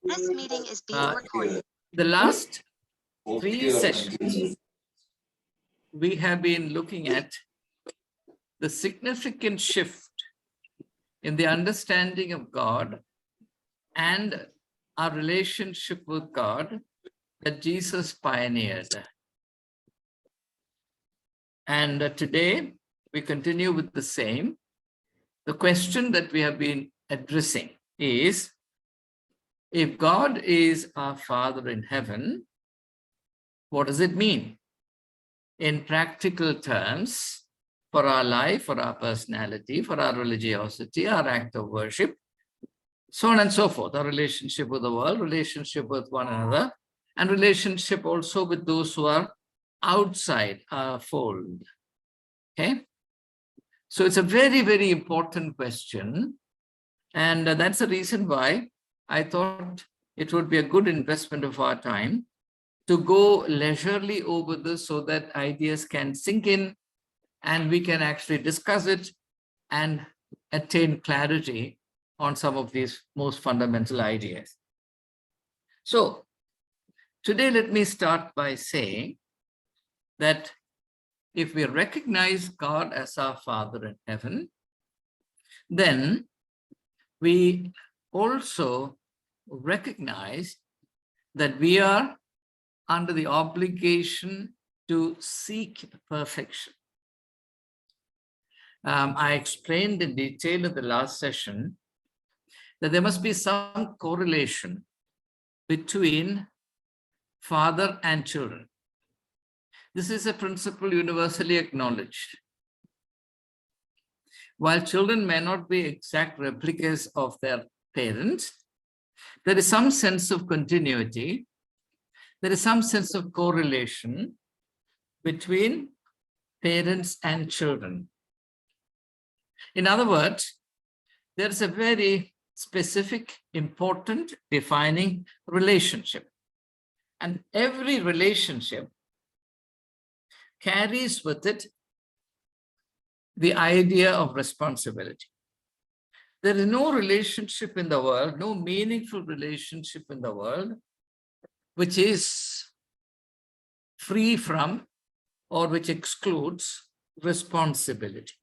This meeting is being recorded. The last 3 sessions, we have been looking at the significant shift in the understanding of God and our relationship with God that Jesus pioneered. And today, we continue with the same. The question that we have been addressing is, if God is our Father in heaven, what does it mean in practical terms for our life, for our personality, for our religiosity, our act of worship, so on and so forth, our relationship with the world, relationship with one another, and relationship also with those who are outside our fold. Okay? So it's a very, very important question. And that's the reason why I thought it would be a good investment of our time to go leisurely over this so that ideas can sink in and we can actually discuss it and attain clarity on some of these most fundamental ideas. So today, let me start by saying that if we recognize God as our Father in heaven, then we also recognize that we are under the obligation to seek perfection. I explained in detail in the last session that there must be some correlation between father and children. This is a principle universally acknowledged. While children may not be exact replicas of their parents, there is some sense of continuity. There is some sense of correlation between parents and children. In other words, there is a very specific, important, defining relationship. And every relationship carries with it the idea of responsibility. There is no relationship in the world, no meaningful relationship in the world, which is free from or which excludes responsibility.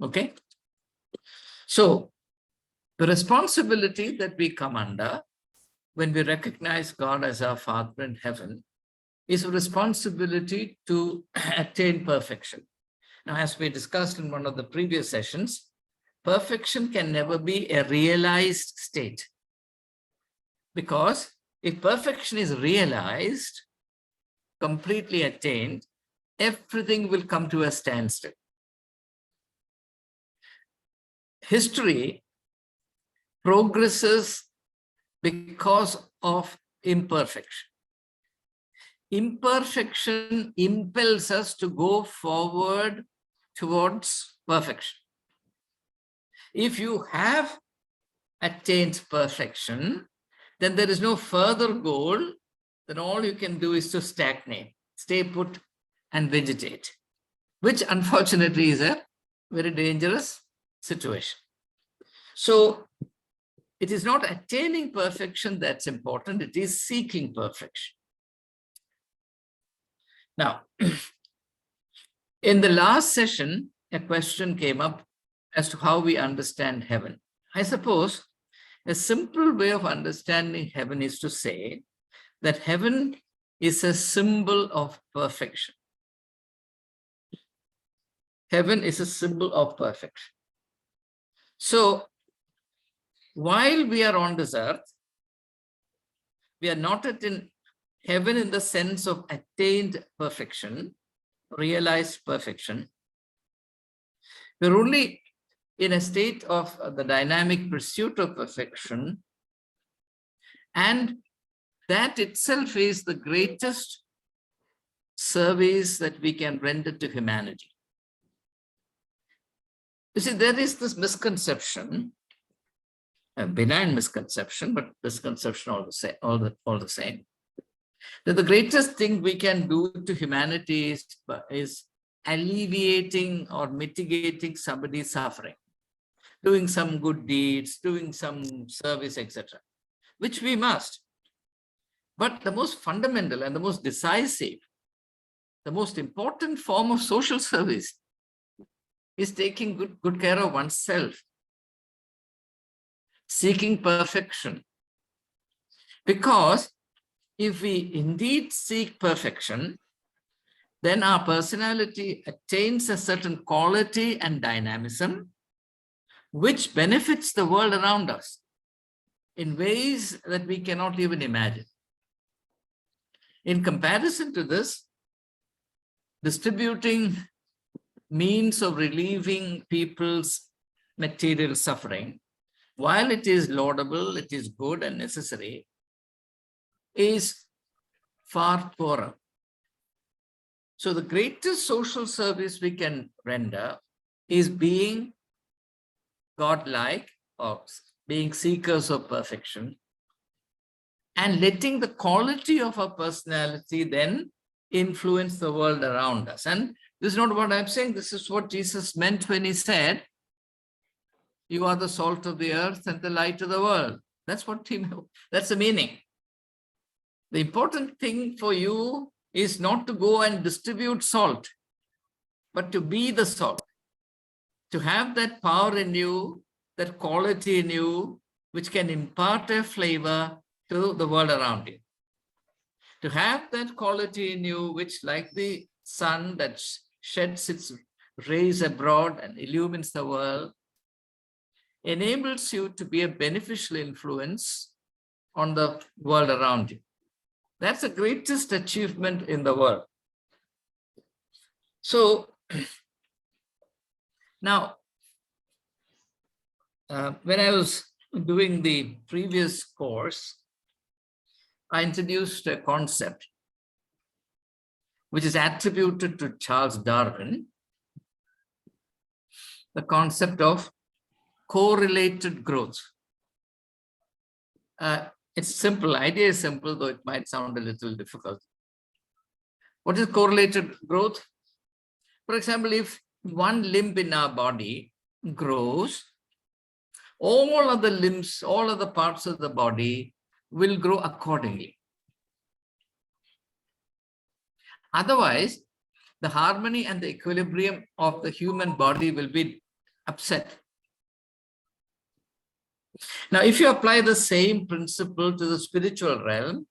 Okay? So, the responsibility that we come under when we recognize God as our Father in heaven is a responsibility to attain perfection. Now, as we discussed in one of the previous sessions, perfection can never be a realized state. Because if perfection is realized, completely attained, everything will come to a standstill. History progresses because of imperfection. Imperfection impels us to go forward towards perfection. If you have attained perfection, then there is no further goal, then all you can do is to stagnate, stay put and vegetate, which unfortunately is a very dangerous situation. So it is not attaining perfection that's important, it is seeking perfection. Now, in the last session, a question came up as to how we understand heaven. I suppose a simple way of understanding heaven is to say that heaven is a symbol of perfection. Heaven is a symbol of perfection. So, while we are on this earth, we are not in heaven in the sense of attained perfection, realized perfection. We're only in a state of the dynamic pursuit of perfection, and that itself is the greatest service that we can render to humanity. You see, there is this misconception, a benign misconception, but misconception all the same, that the greatest thing we can do to humanity is alleviating or mitigating somebody's suffering, doing some good deeds, doing some service, etc. which we must. But the most fundamental and the most decisive, the most important form of social service is taking good care of oneself, seeking perfection. Because if we indeed seek perfection, then our personality attains a certain quality and dynamism which benefits the world around us in ways that we cannot even imagine. In comparison to this, distributing means of relieving people's material suffering, while it is laudable, it is good and necessary, is far poorer. So the greatest social service we can render is being godlike or being seekers of perfection and letting the quality of our personality then influence the world around us. And this is not what I'm saying. This is what Jesus meant when he said, you are the salt of the earth and the light of the world. That's the meaning. The important thing for you is not to go and distribute salt, but to be the salt, to have that power in you, that quality in you, which can impart a flavor to the world around you. To have that quality in you, which like the sun that sheds its rays abroad and illumines the world, enables you to be a beneficial influence on the world around you. That's the greatest achievement in the world. So now, when I was doing the previous course, I introduced a concept which is attributed to Charles Darwin, the concept of correlated growth. It's simple, idea is simple, though it might sound a little difficult. What is correlated growth? For example, if one limb in our body grows, all other limbs, all other parts of the body will grow accordingly. Otherwise, the harmony and the equilibrium of the human body will be upset. Now, if you apply the same principle to the spiritual realm,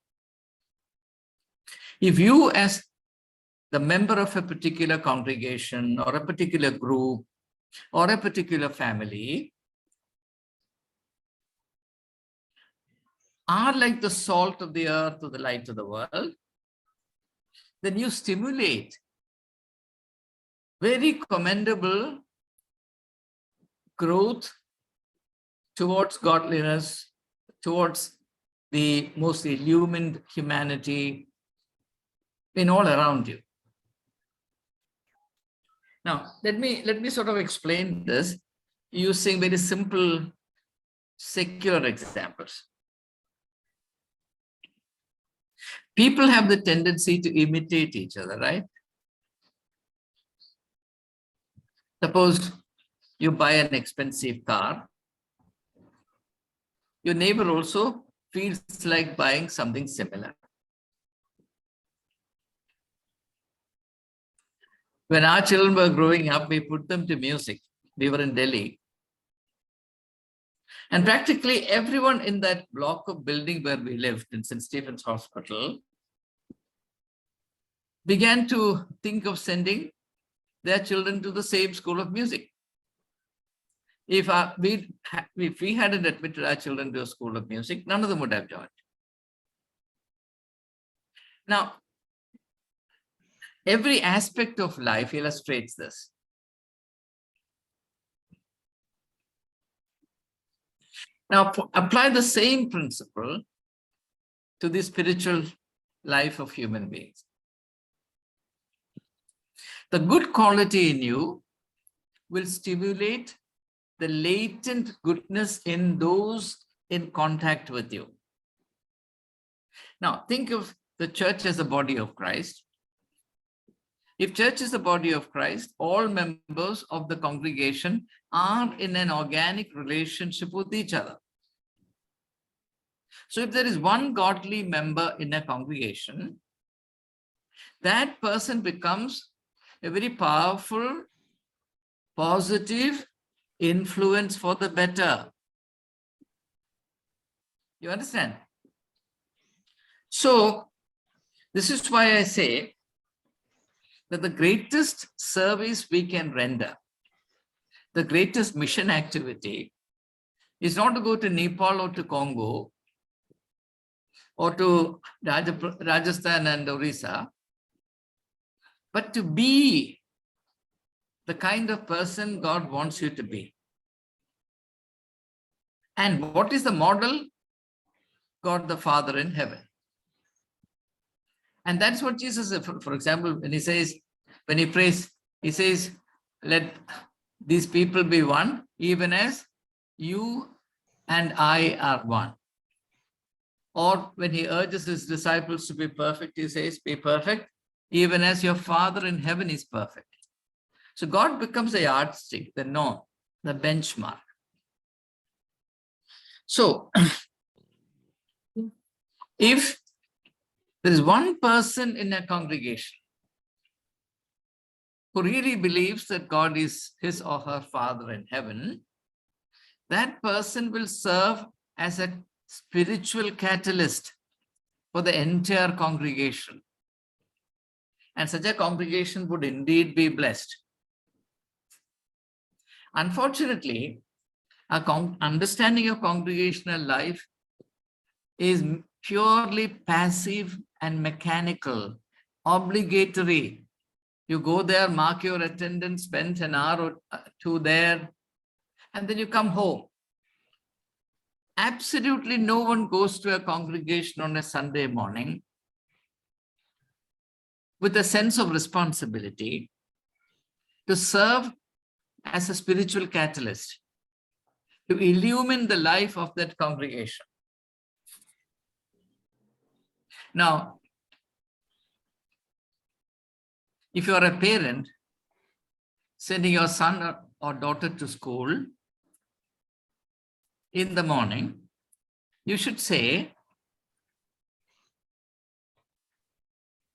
if you as the member of a particular congregation or a particular group or a particular family are like the salt of the earth or the light of the world, then you stimulate very commendable growth towards godliness, towards the most illumined humanity in all around you. Now, let me sort of explain this using very simple secular examples. People have the tendency to imitate each other, right? Suppose you buy an expensive car. Your neighbor also feels like buying something similar. When our children were growing up, we put them to music. We were in Delhi. And practically everyone in that block of building where we lived in St. Stephen's Hospital began to think of sending their children to the same school of music. If we hadn't admitted our children to a school of music, none of them would have joined. Now, every aspect of life illustrates this. Now, apply the same principle to the spiritual life of human beings. The good quality in you will stimulate the latent goodness in those in contact with you. Now, think of the church as the body of Christ. If church is the body of Christ, all members of the congregation are in an organic relationship with each other. So if there is one godly member in a congregation, that person becomes a very powerful, positive influence for the better. You understand? So this is why I say that the greatest service we can render, the greatest mission activity, is not to go to Nepal or to Congo or to Rajasthan and Orissa, but to be the kind of person God wants you to be. And what is the model? God the Father in heaven. And that's what Jesus said. For example, when he prays, he says, let these people be one, even as you and I are one. Or when he urges his disciples to be perfect, he says, be perfect, even as your Father in heaven is perfect. So God becomes a yardstick, the norm, the benchmark. So if there is one person in a congregation who really believes that God is his or her Father in heaven, that person will serve as a spiritual catalyst for the entire congregation. And such a congregation would indeed be blessed. Unfortunately, our understanding of congregational life is purely passive and mechanical, obligatory. You go there, mark your attendance, spend an hour or two there, and then you come home. Absolutely no one goes to a congregation on a Sunday morning with a sense of responsibility to serve as a spiritual catalyst, to illumine the life of that congregation. Now, if you are a parent sending your son or daughter to school in the morning, you should say,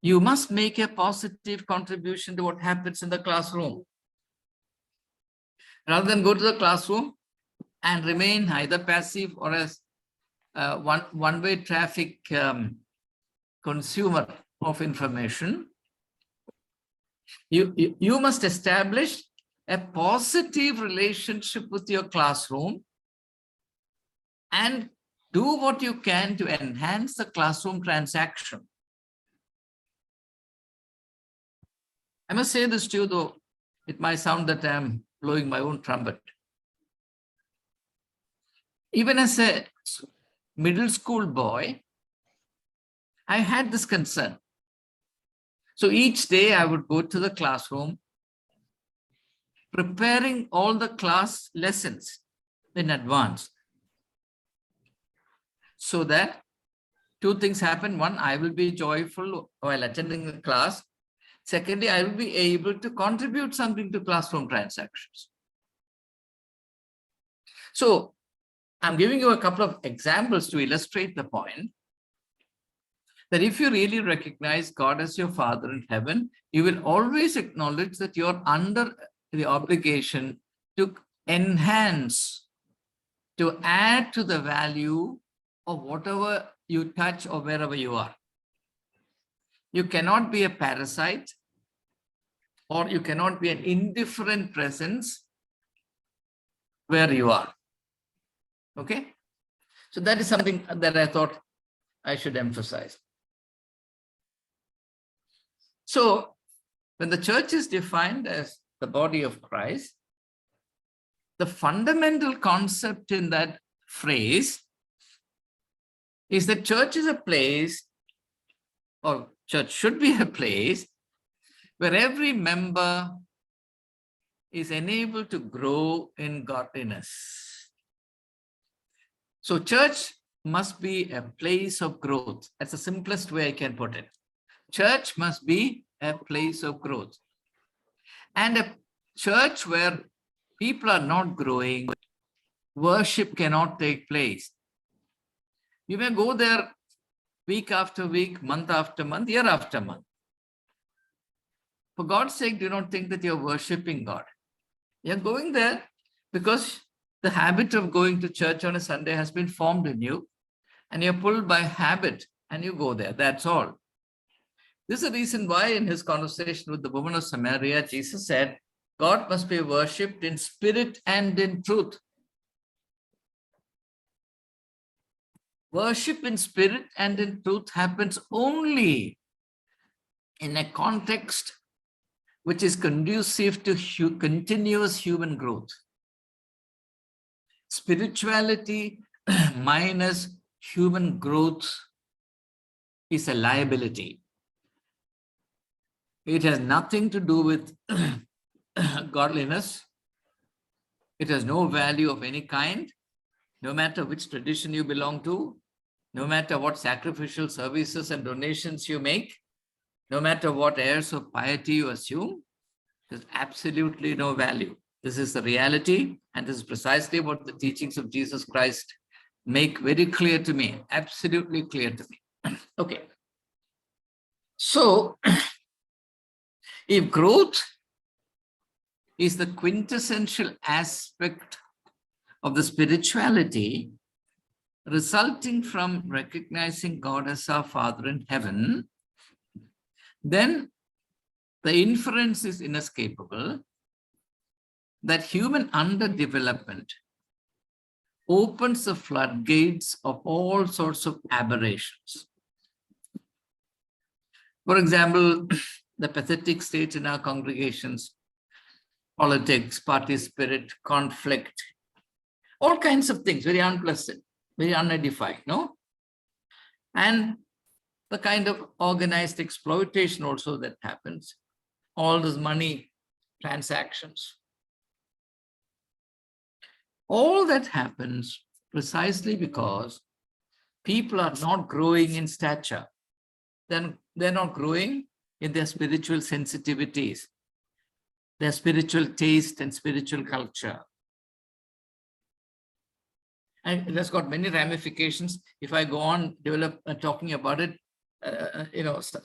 you must make a positive contribution to what happens in the classroom. Rather than go to the classroom and remain either passive or as one-way traffic consumer of information, you must establish a positive relationship with your classroom and do what you can to enhance the classroom transaction. I must say this to you, though it might sound that I'm blowing my own trumpet. Even as a middle school boy, I had this concern. So each day I would go to the classroom, preparing all the class lessons in advance, so that two things happen. One, I will be joyful while attending the class. Secondly, I will be able to contribute something to classroom transactions. So I'm giving you a couple of examples to illustrate the point that if you really recognize God as your Father in heaven, you will always acknowledge that you're under the obligation to enhance, to add to the value of whatever you touch or wherever you are. You cannot be a parasite, or you cannot be an indifferent presence where you are. Okay? So that is something that I thought I should emphasize. So when the church is defined as the body of Christ, the fundamental concept in that phrase is that church is a place, or church should be a place, where every member is enabled to grow in godliness. So church must be a place of growth. That's the simplest way I can put it. Church must be a place of growth. And a church where people are not growing, worship cannot take place. You may go there week after week, month after month, year after month. For God's sake, do not think that you're worshiping God. You're going there because the habit of going to church on a Sunday has been formed in you, and you're pulled by habit and you go there. That's all. This is the reason why in his conversation with the woman of Samaria, Jesus said, God must be worshipped in spirit and in truth. Worship in spirit and in truth happens only in a context which is conducive to continuous human growth. Spirituality minus human growth is a liability. It has nothing to do with godliness. It has no value of any kind, no matter which tradition you belong to, no matter what sacrificial services and donations you make, no matter what airs of piety you assume, there's absolutely no value. This is the reality, and this is precisely what the teachings of Jesus Christ make very clear to me, absolutely clear to me. Okay. So, if growth is the quintessential aspect of the spirituality resulting from recognizing God as our Father in heaven, then the inference is inescapable that human underdevelopment opens the floodgates of all sorts of aberrations. For example, the pathetic state in our congregations, politics, party spirit, conflict, all kinds of things, very unpleasant, very unedifying, no? And the kind of organized exploitation also that happens, all those money transactions. All that happens precisely because people are not growing in stature. Then they're not growing in their spiritual sensitivities, their spiritual taste and spiritual culture. And it has got many ramifications. If I go on talking about it,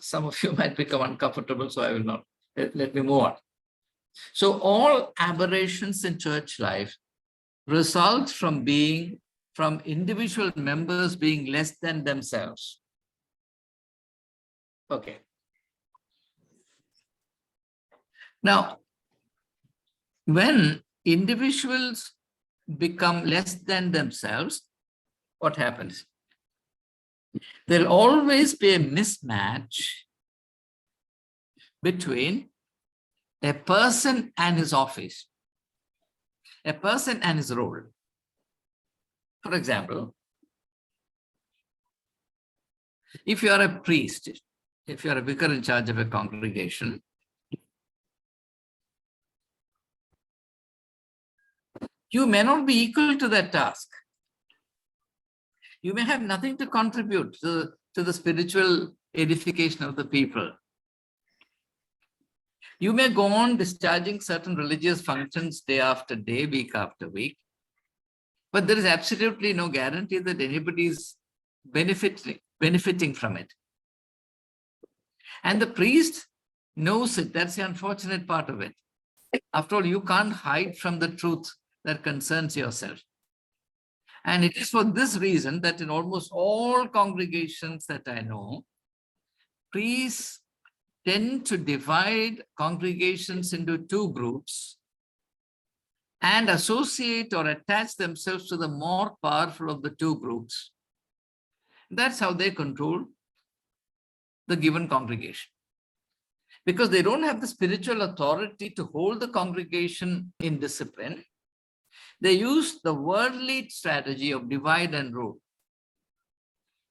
some of you might become uncomfortable, so I will not. Let me move on. So all aberrations in church life result from individual members being less than themselves. Okay. Now, when individuals become less than themselves, what happens? There'll always be a mismatch between a person and his office, a person and his role. For example, if you are a priest, if you are a vicar in charge of a congregation, you may not be equal to that task. You may have nothing to contribute to the spiritual edification of the people. You may go on discharging certain religious functions day after day, week after week, but there is absolutely no guarantee that anybody is benefiting from it. And the priest knows it. That's the unfortunate part of it. After all, you can't hide from the truth that concerns yourself. And it is for this reason that in almost all congregations that I know, priests tend to divide congregations into two groups and associate or attach themselves to the more powerful of the two groups. That's how they control the given congregation. Because they don't have the spiritual authority to hold the congregation in discipline, they use the worldly strategy of divide and rule.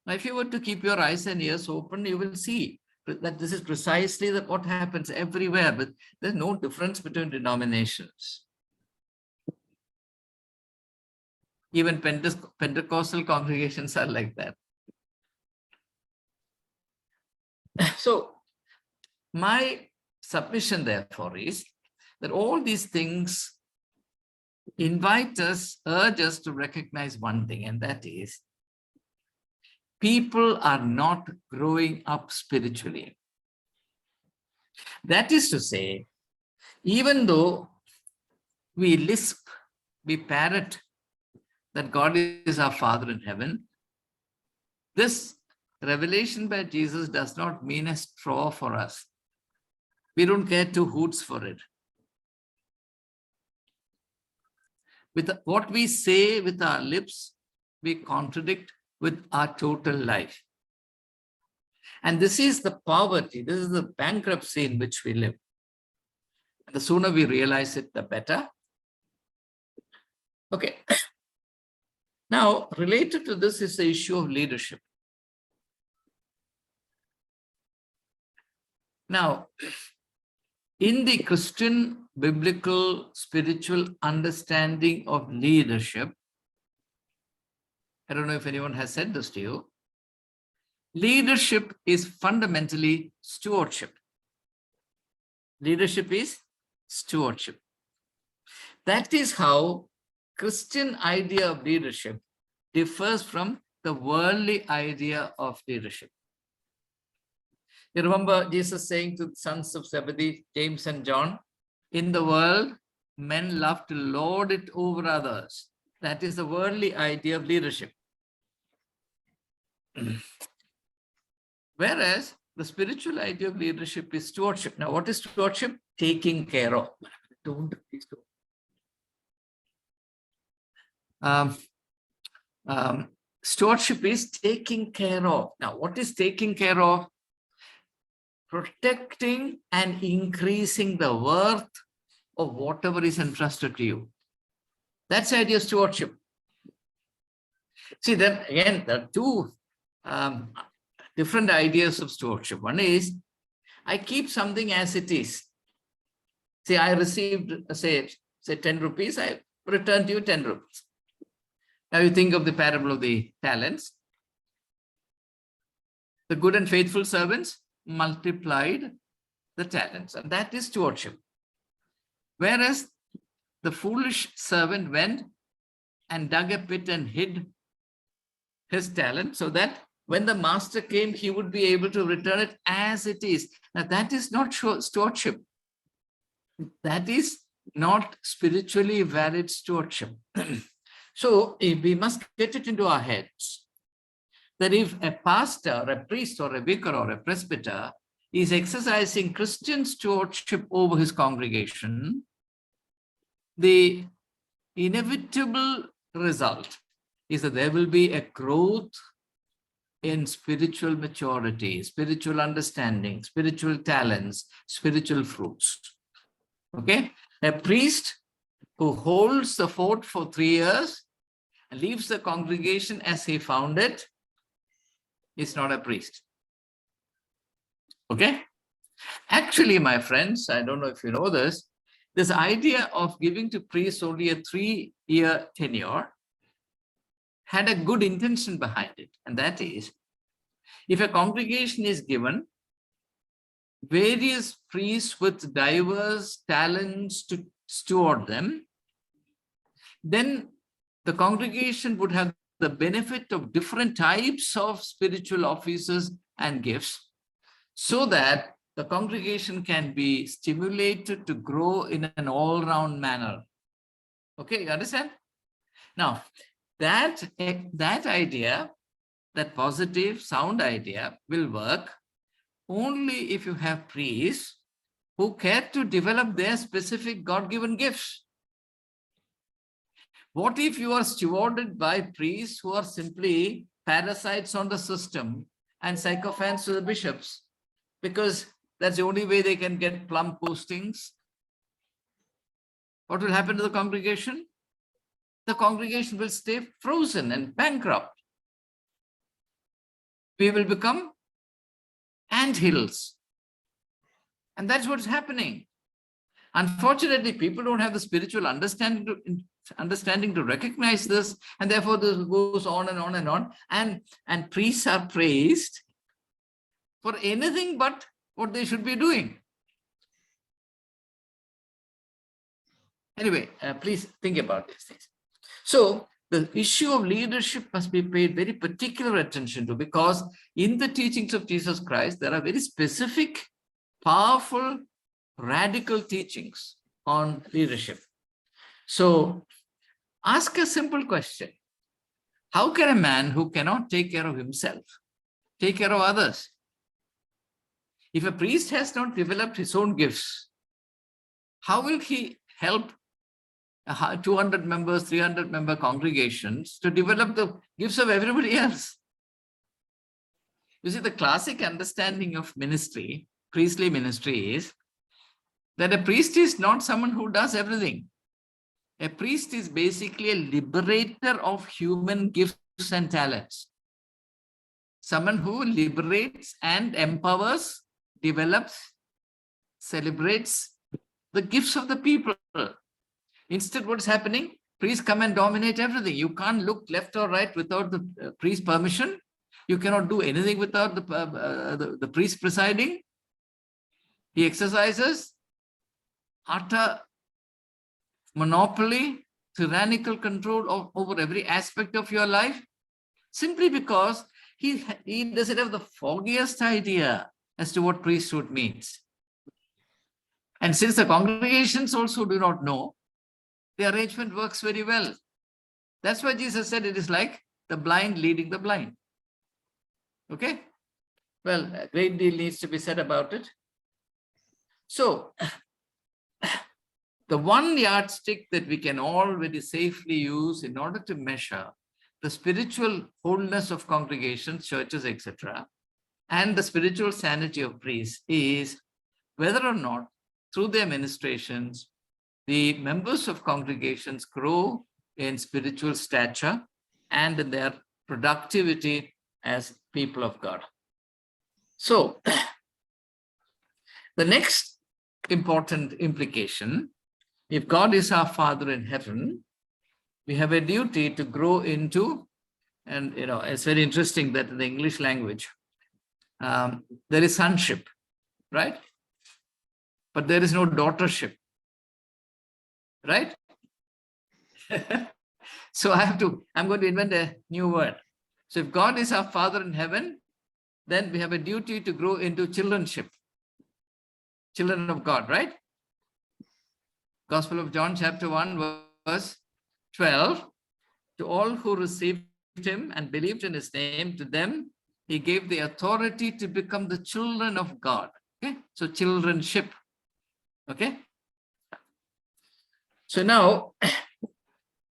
Now, if you were to keep your eyes and ears open, you will see that this is precisely what happens everywhere, but there's no difference between denominations. Even Pentecostal congregations are like that. So, my submission, therefore, is that all these things urge us to recognize one thing, and that is people are not growing up spiritually. That is to say, even though we lisp, we parrot that God is our Father in heaven, this revelation by Jesus does not mean a straw for us. We don't care two hoots for it. With what we say with our lips, we contradict with our total life. And this is the poverty, this is the bankruptcy in which we live. The sooner we realize it, the better. Okay. Now, related to this is the issue of leadership. Now, in the Christian biblical spiritual understanding of leadership, I don't know if anyone has said this to you, leadership is fundamentally stewardship. Leadership is stewardship. That is how Christian idea of leadership differs from the worldly idea of leadership. You remember Jesus saying to the sons of Zebedee, James and John, in the world, men love to lord it over others. That is the worldly idea of leadership. Whereas the spiritual idea of leadership is stewardship. Now, what is stewardship? Taking care of. Please don't. Stewardship is taking care of. Now, what is taking care of? Protecting and increasing the worth of whatever is entrusted to you. That's the idea of stewardship. See, then again, there are two different ideas of stewardship. One is, I keep something as it is. See, I received, say 10 rupees, I return to you 10 rupees. Now you think of the parable of the talents. The good and faithful servants multiplied the talents, and that is stewardship. Whereas the foolish servant went and dug a pit and hid his talent so that when the master came, he would be able to return it as it is. Now that is not stewardship. That is not spiritually valid stewardship. So we must get it into our heads that if a pastor, a priest, or a vicar, or a presbyter is exercising Christian stewardship over his congregation, the inevitable result is that there will be a growth in spiritual maturity, spiritual understanding, spiritual talents, spiritual fruits. Okay? A priest who holds the fort for 3 years and leaves the congregation as he found it is not a priest. Okay? Actually, my friends, I don't know if you know this idea of giving to priests only a 3-year tenure had a good intention behind it. And that is, if a congregation is given various priests with diverse talents to steward them, then the congregation would have the benefit of different types of spiritual offices and gifts, so that the congregation can be stimulated to grow in an all-round manner. Okay, you understand? Now, that idea, that positive, sound idea will work only if you have priests who care to develop their specific God-given gifts. What if you are stewarded by priests who are simply parasites on the system and sycophants to the bishops? Because that's the only way they can get plum postings. What will happen to the congregation? The congregation will stay frozen and bankrupt. We will become anthills. And that's what's happening. Unfortunately, people don't have the spiritual understanding to recognize this, and therefore this goes on and on and on. And priests are praised for anything but what they should be doing. Anyway, please think about these things. So the issue of leadership must be paid very particular attention to, because in the teachings of Jesus Christ, there are very specific, powerful, radical teachings on leadership. So ask a simple question. How can a man who cannot take care of himself take care of others? If a priest has not developed his own gifts, how will he help 200 members, 300 member congregations to develop the gifts of everybody else? You see, the classic understanding of ministry, priestly ministry, is that a priest is not someone who does everything. A priest is basically a liberator of human gifts and talents. Someone who liberates and empowers, develops, celebrates the gifts of the people. Instead, what's happening? Priests come and dominate everything. You can't look left or right without the priest's permission. You cannot do anything without the priest presiding. He exercises utter monopoly, tyrannical control over every aspect of your life, simply because he doesn't have the foggiest idea as to what priesthood means. And since the congregations also do not know, the arrangement works very well. That's why Jesus said it is like the blind leading the blind. Okay? Well, a great deal needs to be said about it. So, the one yardstick that we can all very safely use in order to measure the spiritual wholeness of congregations, churches, etc., and the spiritual sanity of priests is whether or not through their ministrations, the members of congregations grow in spiritual stature and in their productivity as people of God. So, the next important implication, if God is our Father in heaven, we have a duty to grow into, and it's very interesting that in the English language, there is sonship, right? But there is no daughtership, right? So I'm going to invent a new word. So if God is our Father in heaven, then we have a duty to grow into childrenship, children of God, right? Gospel of John, chapter 1, verse 12. To all who received him and believed in his name, to them he gave the authority to become the children of God. Okay, so childrenship. Okay. So now,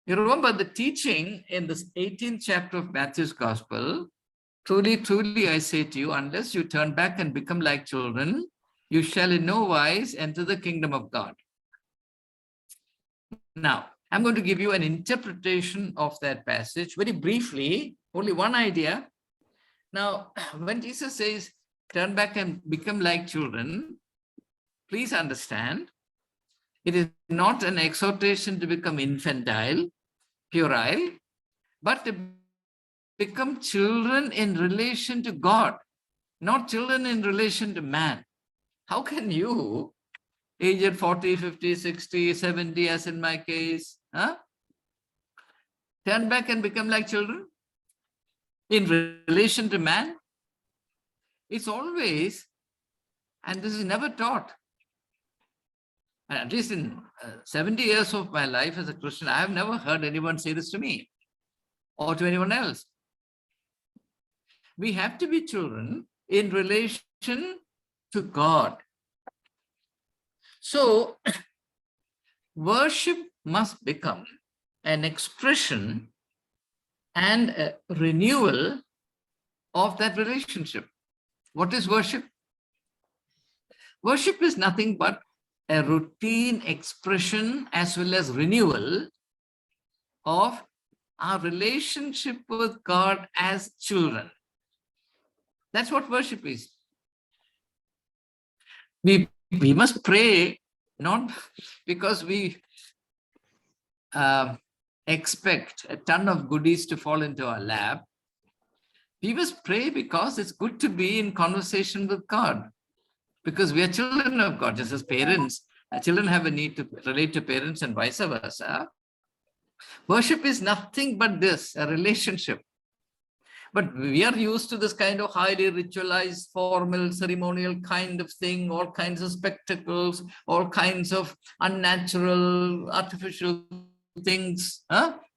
you remember the teaching in this 18th chapter of Matthew's Gospel. Truly, truly, I say to you, unless you turn back and become like children, you shall in no wise enter the kingdom of God. Now, I'm going to give you an interpretation of that passage very briefly, only one idea. Now, when Jesus says, turn back and become like children, please understand, it is not an exhortation to become infantile, puerile, but to become children in relation to God, not children in relation to man. How can you, aged 40, 50, 60, 70, as in my case, turn back and become like children in relation to man? It's always, and this is never taught. At least in 70 years of my life as a Christian, I have never heard anyone say this to me or to anyone else. We have to be children in relation to God. So, worship must become an expression and a renewal of that relationship. What is worship? Worship is nothing but a routine expression as well as renewal of our relationship with God as children. That's what worship is. We must pray not because we expect a ton of goodies to fall into our lap. We must pray because it's good to be in conversation with God, because we are children of God, just as parents. Children have a need to relate to parents and vice versa. Worship is nothing but this, a relationship. But we are used to this kind of highly ritualized, formal, ceremonial kind of thing, all kinds of spectacles, all kinds of unnatural, artificial things,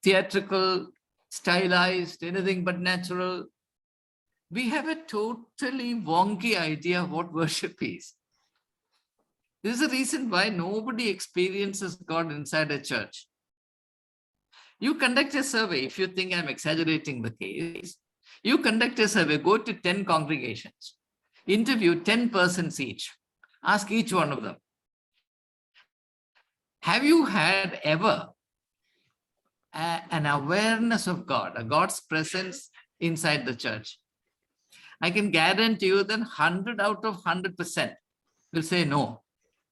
theatrical, stylized, anything but natural. We have a totally wonky idea of what worship is. This is the reason why nobody experiences God inside a church. You conduct a survey, if you think I'm exaggerating the case, you conduct a survey, go to 10 congregations, interview 10 persons each, ask each one of them, have you had ever an awareness of God, a God's presence inside the church? I can guarantee you that 100 out of 100% will say no,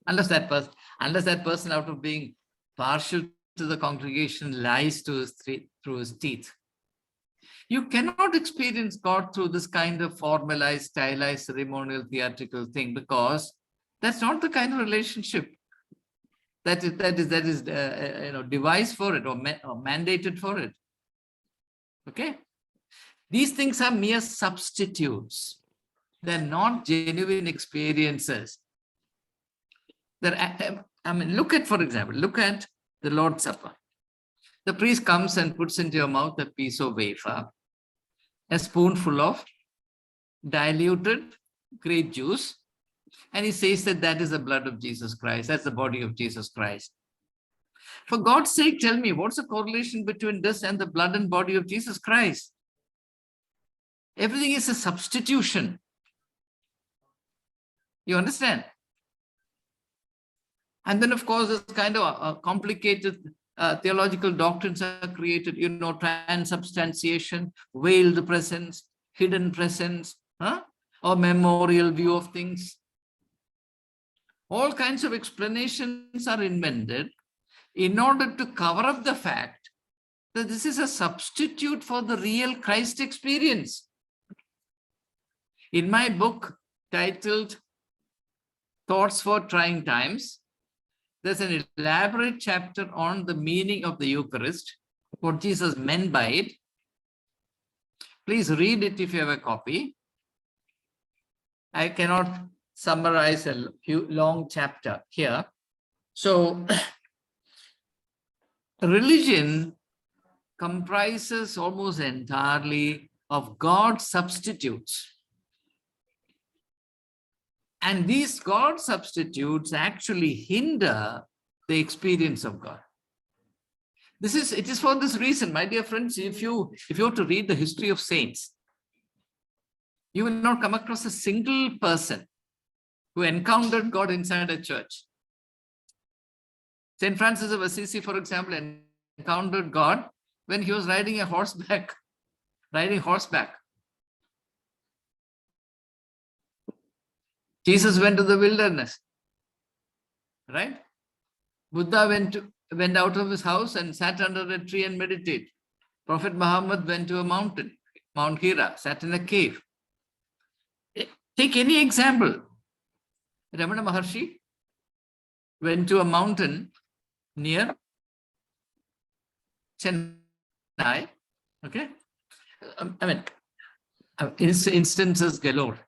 unless that person out of being partial to the congregation lies through his teeth. You cannot experience God through this kind of formalized, stylized, ceremonial, theatrical thing, because that's not the kind of relationship that is devised for it or mandated for it. Okay, these things are mere substitutes. They're not genuine experiences. Look at, for example, look at the Lord's Supper. The priest comes and puts into your mouth a piece of wafer, a spoonful of diluted grape juice, and he says that that is the blood of Jesus Christ, that's the body of Jesus Christ. For God's sake, tell me, what's the correlation between this and the blood and body of Jesus Christ? Everything is a substitution. You understand? And then, of course, this kind of complicated theological doctrines are created, transubstantiation, veiled presence, hidden presence, or memorial view of things. All kinds of explanations are invented in order to cover up the fact that this is a substitute for the real Christ experience. In my book titled Thoughts for Trying Times, there's an elaborate chapter on the meaning of the Eucharist, what Jesus meant by it. Please read it if you have a copy. I cannot summarize a long chapter here. So, religion comprises almost entirely of God's substitutes. And these God substitutes actually hinder the experience of God. It is for this reason, my dear friends, if you were to read the history of saints, you will not come across a single person who encountered God inside a church. St. Francis of Assisi, for example, encountered God when he was riding horseback. Jesus went to the wilderness, right? Buddha went out of his house and sat under a tree and meditated. Prophet Muhammad went to a mountain, Mount Hira, sat in a cave. Take any example. Ramana Maharshi went to a mountain near Chennai. Okay, instances galore.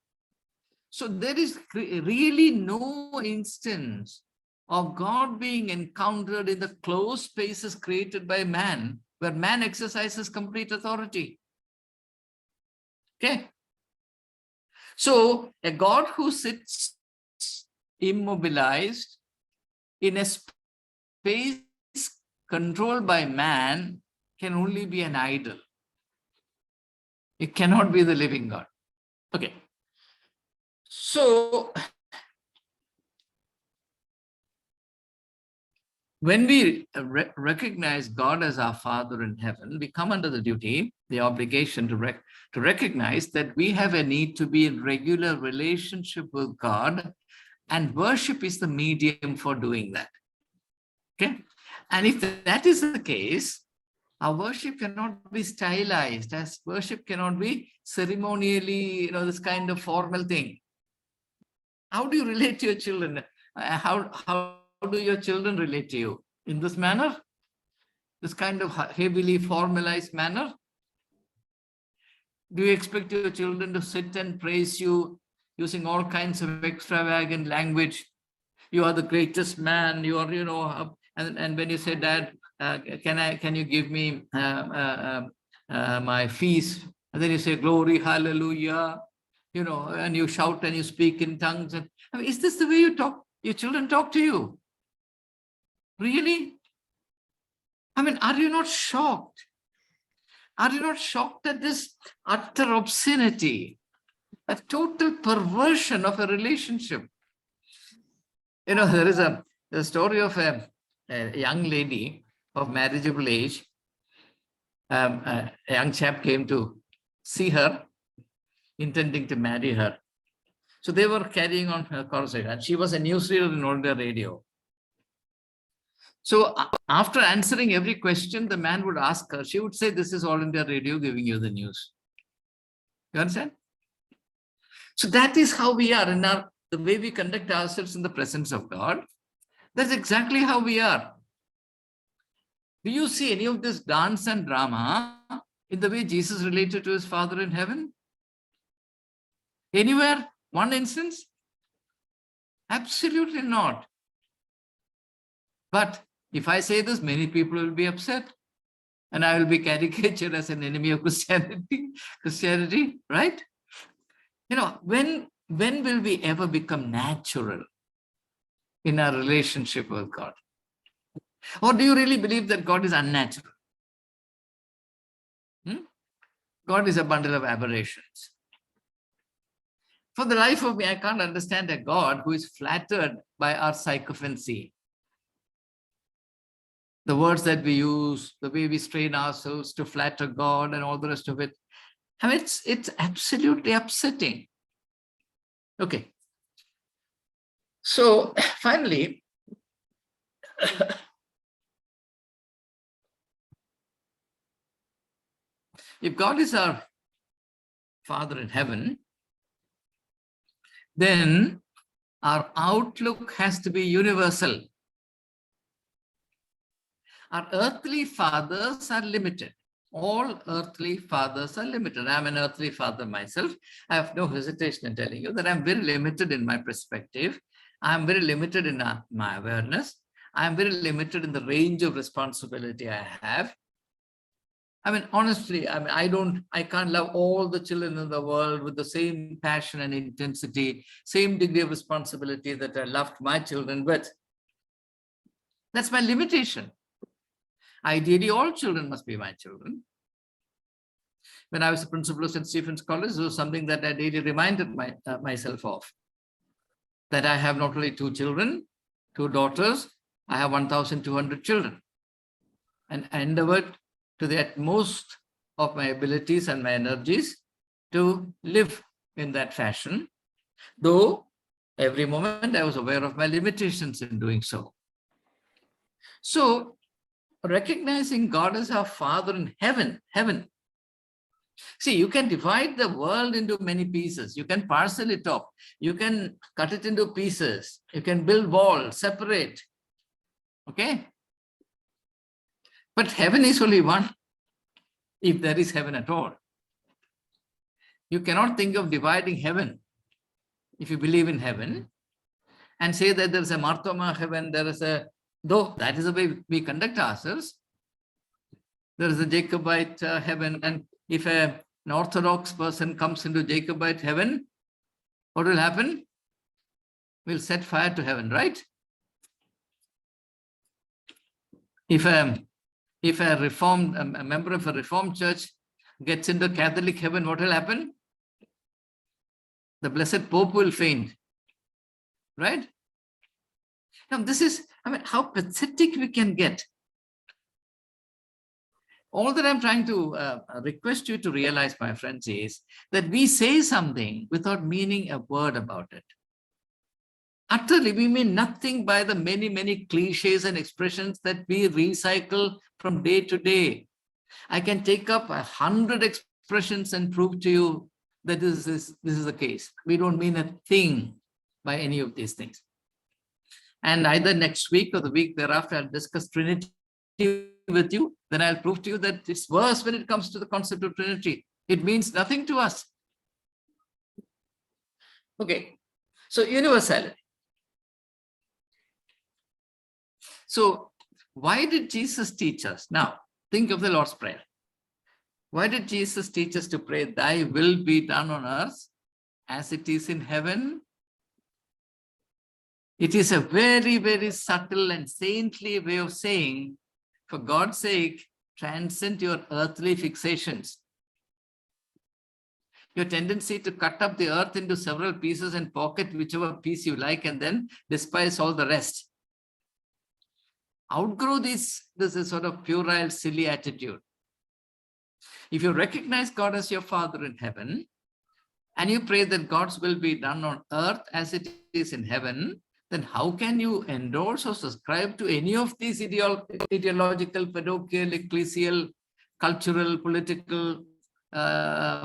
So there is really no instance of God being encountered in the closed spaces created by man, where man exercises complete authority. Okay. So a God who sits immobilized in a space controlled by man can only be an idol. It cannot be the living God. Okay. So when we recognize God as our Father in heaven, we come under the duty, the obligation to recognize that we have a need to be in regular relationship with God, and worship is the medium for doing that. Okay? And if that is the case, our worship cannot be stylized, as worship cannot be ceremonially, this kind of formal thing. How do you relate to your children? How do your children relate to you? In this manner? this kind of heavily formalized manner? Do you expect your children to sit and praise you using all kinds of extravagant language? You are the greatest man. You are, and when you say, Dad, can you give me my fees? And then you say, glory, hallelujah, and you shout and you speak in tongues. And I mean, is this the way you talk? Your children talk to you? Really? I mean, are you not shocked? Are you not shocked at this utter obscenity, a total perversion of a relationship? There is a story of a young lady of marriageable age. A young chap came to see her, intending to marry her. So they were carrying on her conversation, and she was a newsreader in All India Radio. So after answering every question, the man would ask her, she would say, this is All India Radio giving you the news. You understand? So that is how we are in the way we conduct ourselves in the presence of God. That's exactly how we are. Do you see any of this dance and drama in the way Jesus related to his Father in heaven? Anywhere? One instance? Absolutely not. But if I say this, many people will be upset, and I will be caricatured as an enemy of Christianity, right? When will we ever become natural in our relationship with God? Or do you really believe that God is unnatural? God is a bundle of aberrations. For the life of me, I can't understand a God who is flattered by our sycophancy. The words that we use, the way we strain ourselves to flatter God and all the rest of it. I mean, it's absolutely upsetting. Okay. So finally, if God is our Father in heaven, then our outlook has to be universal. Our earthly fathers are limited. All earthly fathers are limited. I'm an earthly father myself. I have no hesitation in telling you that I'm very limited in my perspective. I'm very limited in my awareness. I'm very limited in the range of responsibility I have. I mean, honestly, I can't love all the children in the world with the same passion and intensity, same degree of responsibility that I loved my children with. That's my limitation. Ideally, all children must be my children. When I was the principal of St. Stephen's College, it was something that I daily reminded myself of. That I have not only 2 children, 2 daughters, I have 1,200 children. And I endeavored to the utmost of my abilities and my energies to live in that fashion, though every moment I was aware of my limitations in doing so. So, recognizing God as our Father in heaven. See, you can divide the world into many pieces. You can parcel it off. You can cut it into pieces. You can build walls, separate. Okay? But heaven is only one, if there is heaven at all. You cannot think of dividing heaven, if you believe in heaven, and say that there is a Marthoma heaven, though that is the way we conduct ourselves. There is a Jacobite heaven, and if an Orthodox person comes into Jacobite heaven, what will happen? We'll set fire to heaven, right? If a member of a Reformed church gets into Catholic heaven, what will happen? The blessed Pope will faint, right? Now, this is, how pathetic we can get. All that I'm trying to request you to realize, my friends, is that we say something without meaning a word about it. Utterly, we mean nothing by the many, many cliches and expressions that we recycle from day to day. I can take up 100 expressions and prove to you that this is the case. We don't mean a thing by any of these things. And either next week or the week thereafter, I'll discuss Trinity with you, then I'll prove to you that it's worse when it comes to the concept of Trinity. It means nothing to us. Okay, so universality. So why did Jesus teach us? Now, think of the Lord's Prayer. Why did Jesus teach us to pray, thy will be done on earth as it is in heaven? It is a very, very subtle and saintly way of saying, for God's sake, transcend your earthly fixations. Your tendency to cut up the earth into several pieces and pocket whichever piece you like and then despise all the rest. Outgrow this is sort of puerile, silly attitude. If you recognize God as your Father in heaven, and you pray that God's will be done on earth as it is in heaven, then how can you endorse or subscribe to any of these ideological, parochial, ecclesial, cultural, political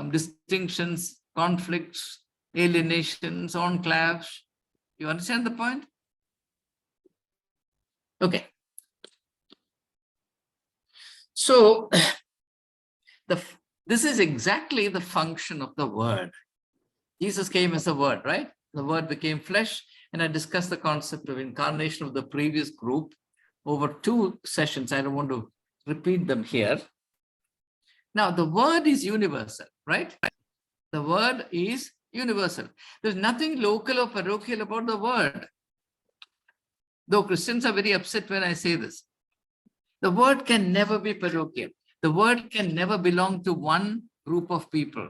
distinctions, conflicts, alienations, enclaves? You understand the point? Okay. So this is exactly the function of the Word. Jesus came as the Word, right? The Word became flesh, and I discussed the concept of incarnation of the previous group over 2 sessions. I don't want to repeat them here. Now, the Word is universal, right? The Word is universal. There's nothing local or parochial about the Word. Though Christians are very upset when I say this. The Word can never be parochial. The Word can never belong to one group of people.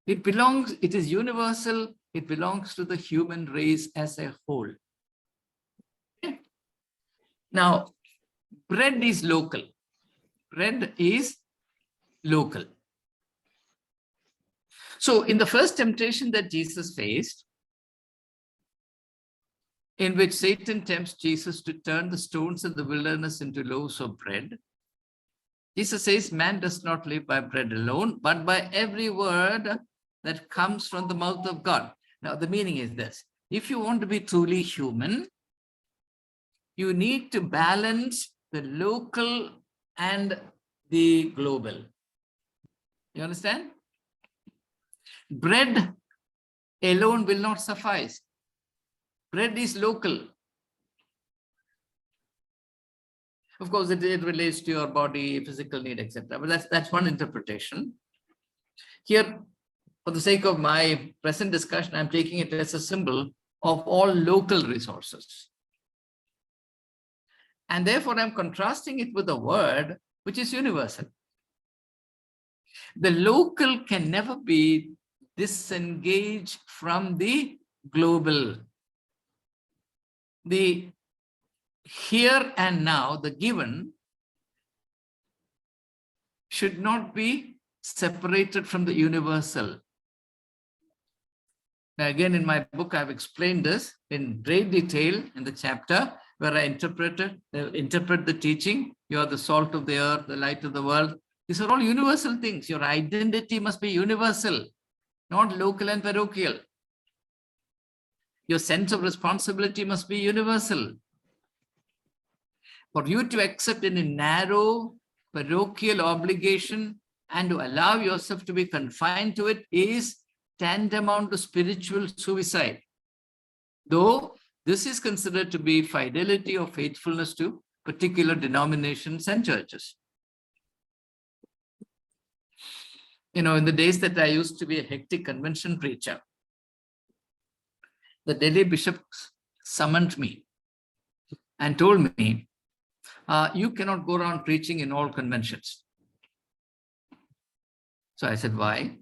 It is universal. It belongs to the human race as a whole. Okay. Now, bread is local. Bread is local. So in the first temptation that Jesus faced, in which Satan tempts Jesus to turn the stones in the wilderness into loaves of bread, Jesus says, man does not live by bread alone, but by every word that comes from the mouth of God. Now, the meaning is this. If you want to be truly human, you need to balance the local and the global. You understand? Bread alone will not suffice. Bread is local. Of course, it relates to your body, physical need, etc. But that's one interpretation. Here, for the sake of my present discussion, I'm taking it as a symbol of all local resources. And therefore, I'm contrasting it with a word which is universal. The local can never be disengaged from the global. The here and now, the given, should not be separated from the universal. Now, again, in my book, I've explained this in great detail in the chapter where I interpret the teaching. You are the salt of the earth, the light of the world. These are all universal things. Your identity must be universal, not local and parochial. Your sense of responsibility must be universal. For you to accept any narrow parochial obligation and to allow yourself to be confined to it is tantamount to spiritual suicide. Though this is considered to be fidelity or faithfulness to particular denominations and churches. You know, in the days that I used to be a hectic convention preacher, the Delhi bishop summoned me and told me, you cannot go around preaching in all conventions. So I said, why? He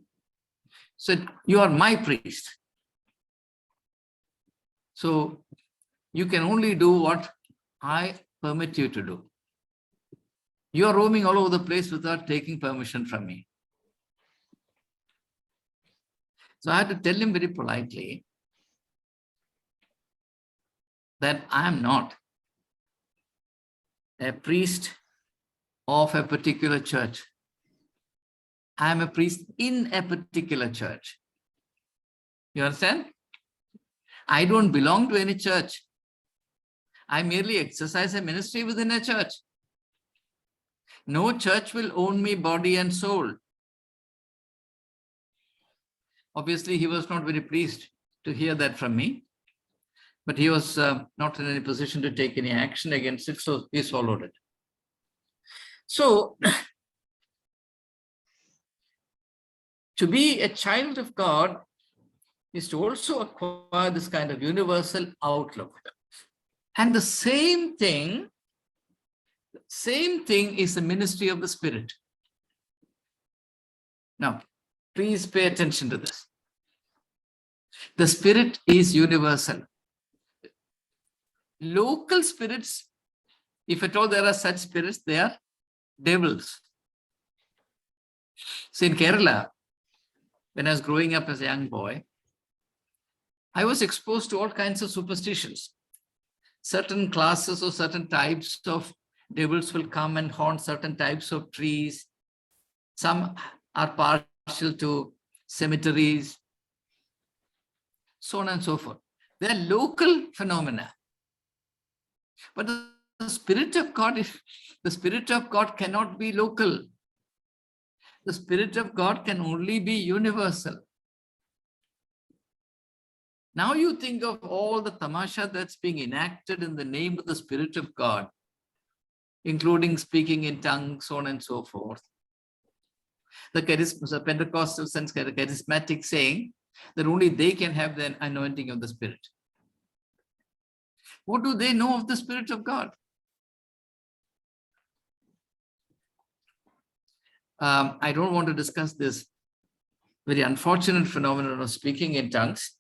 said, you are my priest. So you can only do what I permit you to do. You are roaming all over the place without taking permission from me. So I had to tell him very politely that I am not a priest of a particular church. I am a priest in a particular church. You understand? I don't belong to any church. I merely exercise a ministry within a church. No church will own me body and soul. Obviously, he was not very pleased to hear that from me, but he was not in any position to take any action against it, so he swallowed it. So, to be a child of God is to also acquire this kind of universal outlook. And the same thing is the ministry of the Spirit. Now, please pay attention to this. The Spirit is universal. Local spirits, if at all there are such spirits, they are devils. So in Kerala, when I was growing up as a young boy, I was exposed to all kinds of superstitions. Certain classes or certain types of devils will come and haunt certain types of trees. Some are partial to cemeteries, so on and so forth. They are local phenomena. But the Spirit of God cannot be local. The Spirit of God can only be universal. Now you think of all the tamasha that's being enacted in the name of the Spirit of God, including speaking in tongues, so on and so forth. The Pentecostals and charismatic saying that only they can have the anointing of the Spirit. What do they know of the Spirit of God? I don't want to discuss this very unfortunate phenomenon of speaking in tongues,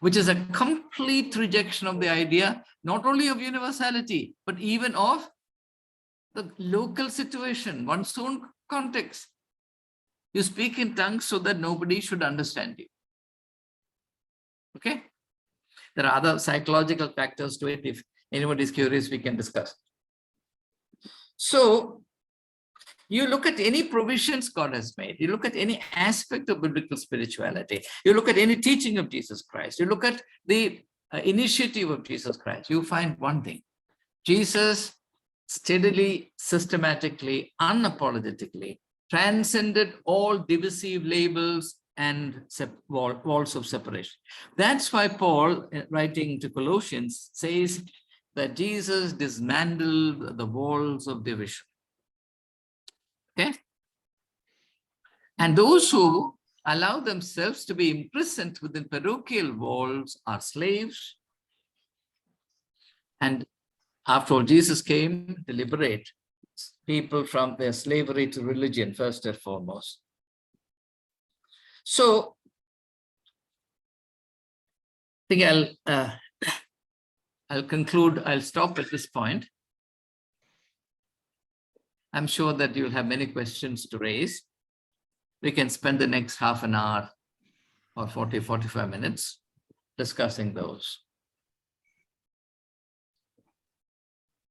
which is a complete rejection of the idea, not only of universality, but even of the local situation, one's own context. You speak in tongues so that nobody should understand you. Okay? There are other psychological factors to it. If anybody is curious, we can discuss. So, you look at any provisions God has made, you look at any aspect of biblical spirituality, you look at any teaching of Jesus Christ, you look at the initiative of Jesus Christ, you find one thing. Jesus steadily, systematically, unapologetically transcended all divisive labels and walls of separation. That's why Paul, writing to Colossians, says that Jesus dismantled the walls of division. Okay? And those who allow themselves to be imprisoned within parochial walls are slaves. And after all, Jesus came to liberate people from their slavery to religion, first and foremost. So, I think I'll conclude, I'll stop at this point. I'm sure that you'll have many questions to raise. We can spend the next half an hour or 40, 45 minutes discussing those.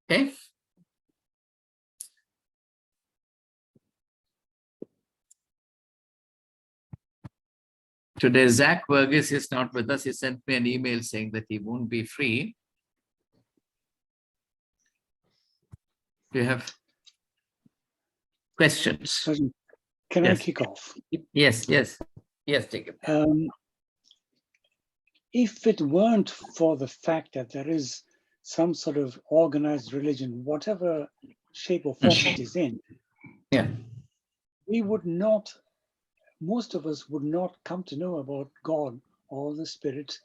Okay? Today, Zach Burgess is not with us. He sent me an email saying that he won't be free. Do you have questions? Can Yes. I kick off? Yes, Jacob. If it weren't for the fact that there is some sort of organized religion, whatever shape or form it is in, Yeah. we would not, most of us would not come to know about God or the Spirit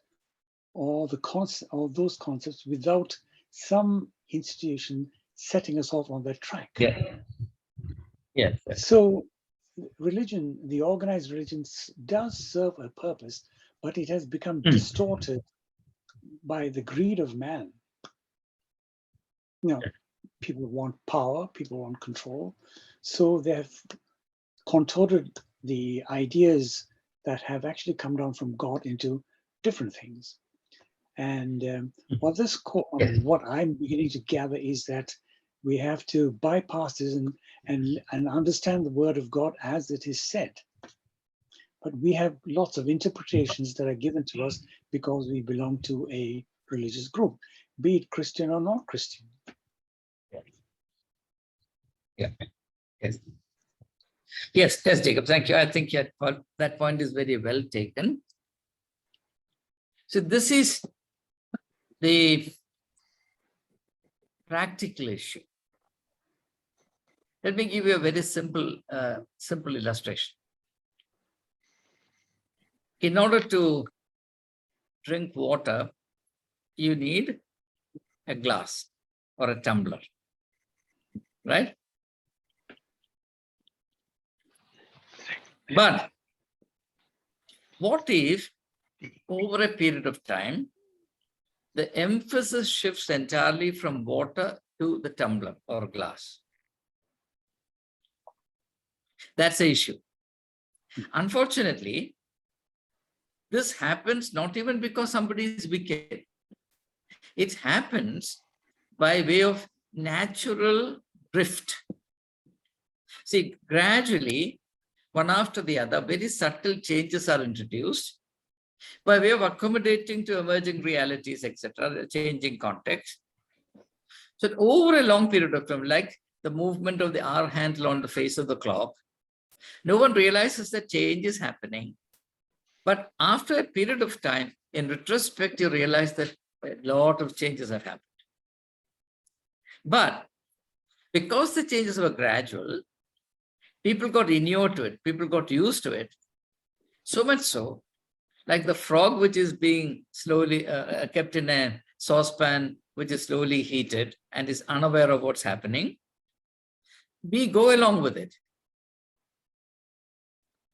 or those concepts without some institution setting us off on that track. Yeah. Yes. So religion, the organized religion, does serve a purpose, but it has become distorted by the greed of man. You know, people want power, people want control, so they have contorted the ideas that have actually come down from God into different things. And what I'm beginning to gather is that we have to bypass this and understand the word of God as it is said. But we have lots of interpretations that are given to us because we belong to a religious group, be it Christian or not Christian. Yeah. Yes. Yes, yes, Jacob. Thank you. I think that point is very well taken. So this is the practical issue. Let me give you a very simple illustration. In order to drink water, you need a glass or a tumbler, right? But what if over a period of time, the emphasis shifts entirely from water to the tumbler or glass? That's the issue. Unfortunately, this happens not even because somebody is wicked. It happens by way of natural drift. See, gradually, one after the other, very subtle changes are introduced by way of accommodating to emerging realities, etc., changing context. So over a long period of time, like the movement of the hour handle on the face of the clock, no one realizes that change is happening. But after a period of time, in retrospect, you realize that a lot of changes have happened. But because the changes were gradual, people got inured to it, people got used to it. So much so, like the frog which is being slowly kept in a saucepan, which is slowly heated and is unaware of what's happening, we go along with it.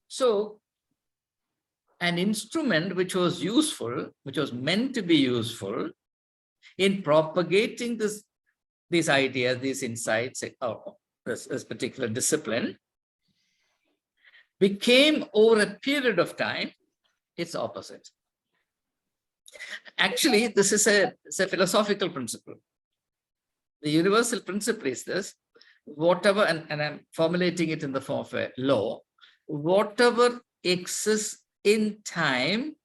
So an instrument which was useful, which was meant to be useful in propagating these ideas, these insights, or this particular discipline, became over a period of time its opposite. Actually, this is a philosophical principle. The universal principle is this: whatever, and I'm formulating it in the form of a law, whatever exists in time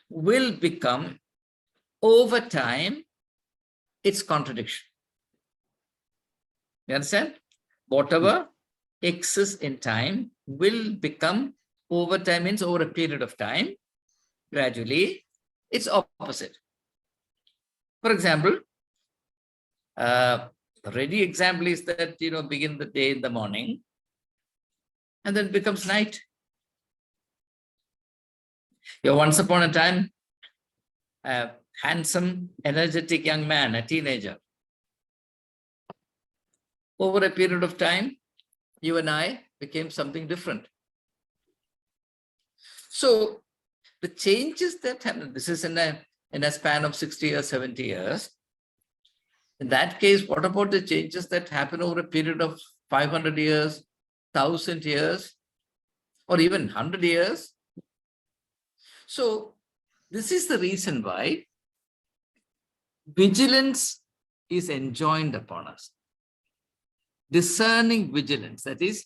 will become, over time, its contradiction. You understand? Whatever exists in time will become, over time means over a period of time, gradually, its opposite. For example, the ready example is that, begin the day in the morning and then becomes night. You're once upon a time a handsome, energetic young man, a teenager. Over a period of time, you and I became something different. So the changes that happen, this is in a span of 60 or 70 years. In that case, what about the changes that happen over a period of 500 years, 1,000 years, or even 100 years? So this is the reason why vigilance is enjoined upon us. Discerning vigilance, that is,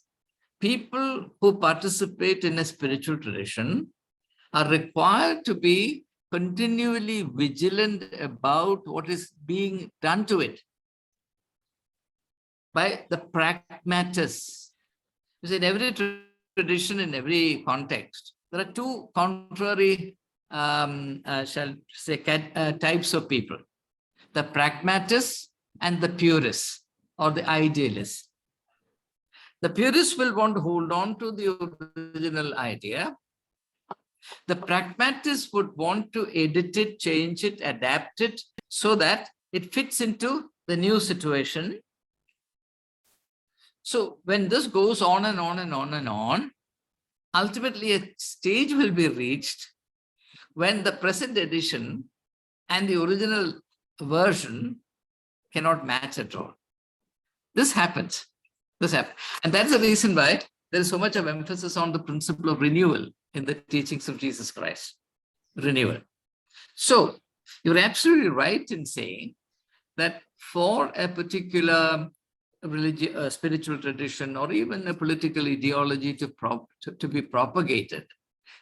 people who participate in a spiritual tradition are required to be continually vigilant about what is being done to it by the pragmatists. Because in every tradition, in every context, there are two contrary, types of people: the pragmatists and the purists, or the idealists. The purists will want to hold on to the original idea. The pragmatists would want to edit it, change it, adapt it so that it fits into the new situation. So when this goes on and on and on and on, ultimately a stage will be reached when the present edition and the original version cannot match at all. This happens. And that's the reason why there is so much of emphasis on the principle of renewal in the teachings of Jesus Christ. Renewal. So you're absolutely right in saying that for a particular spiritual tradition, or even a political ideology to be propagated,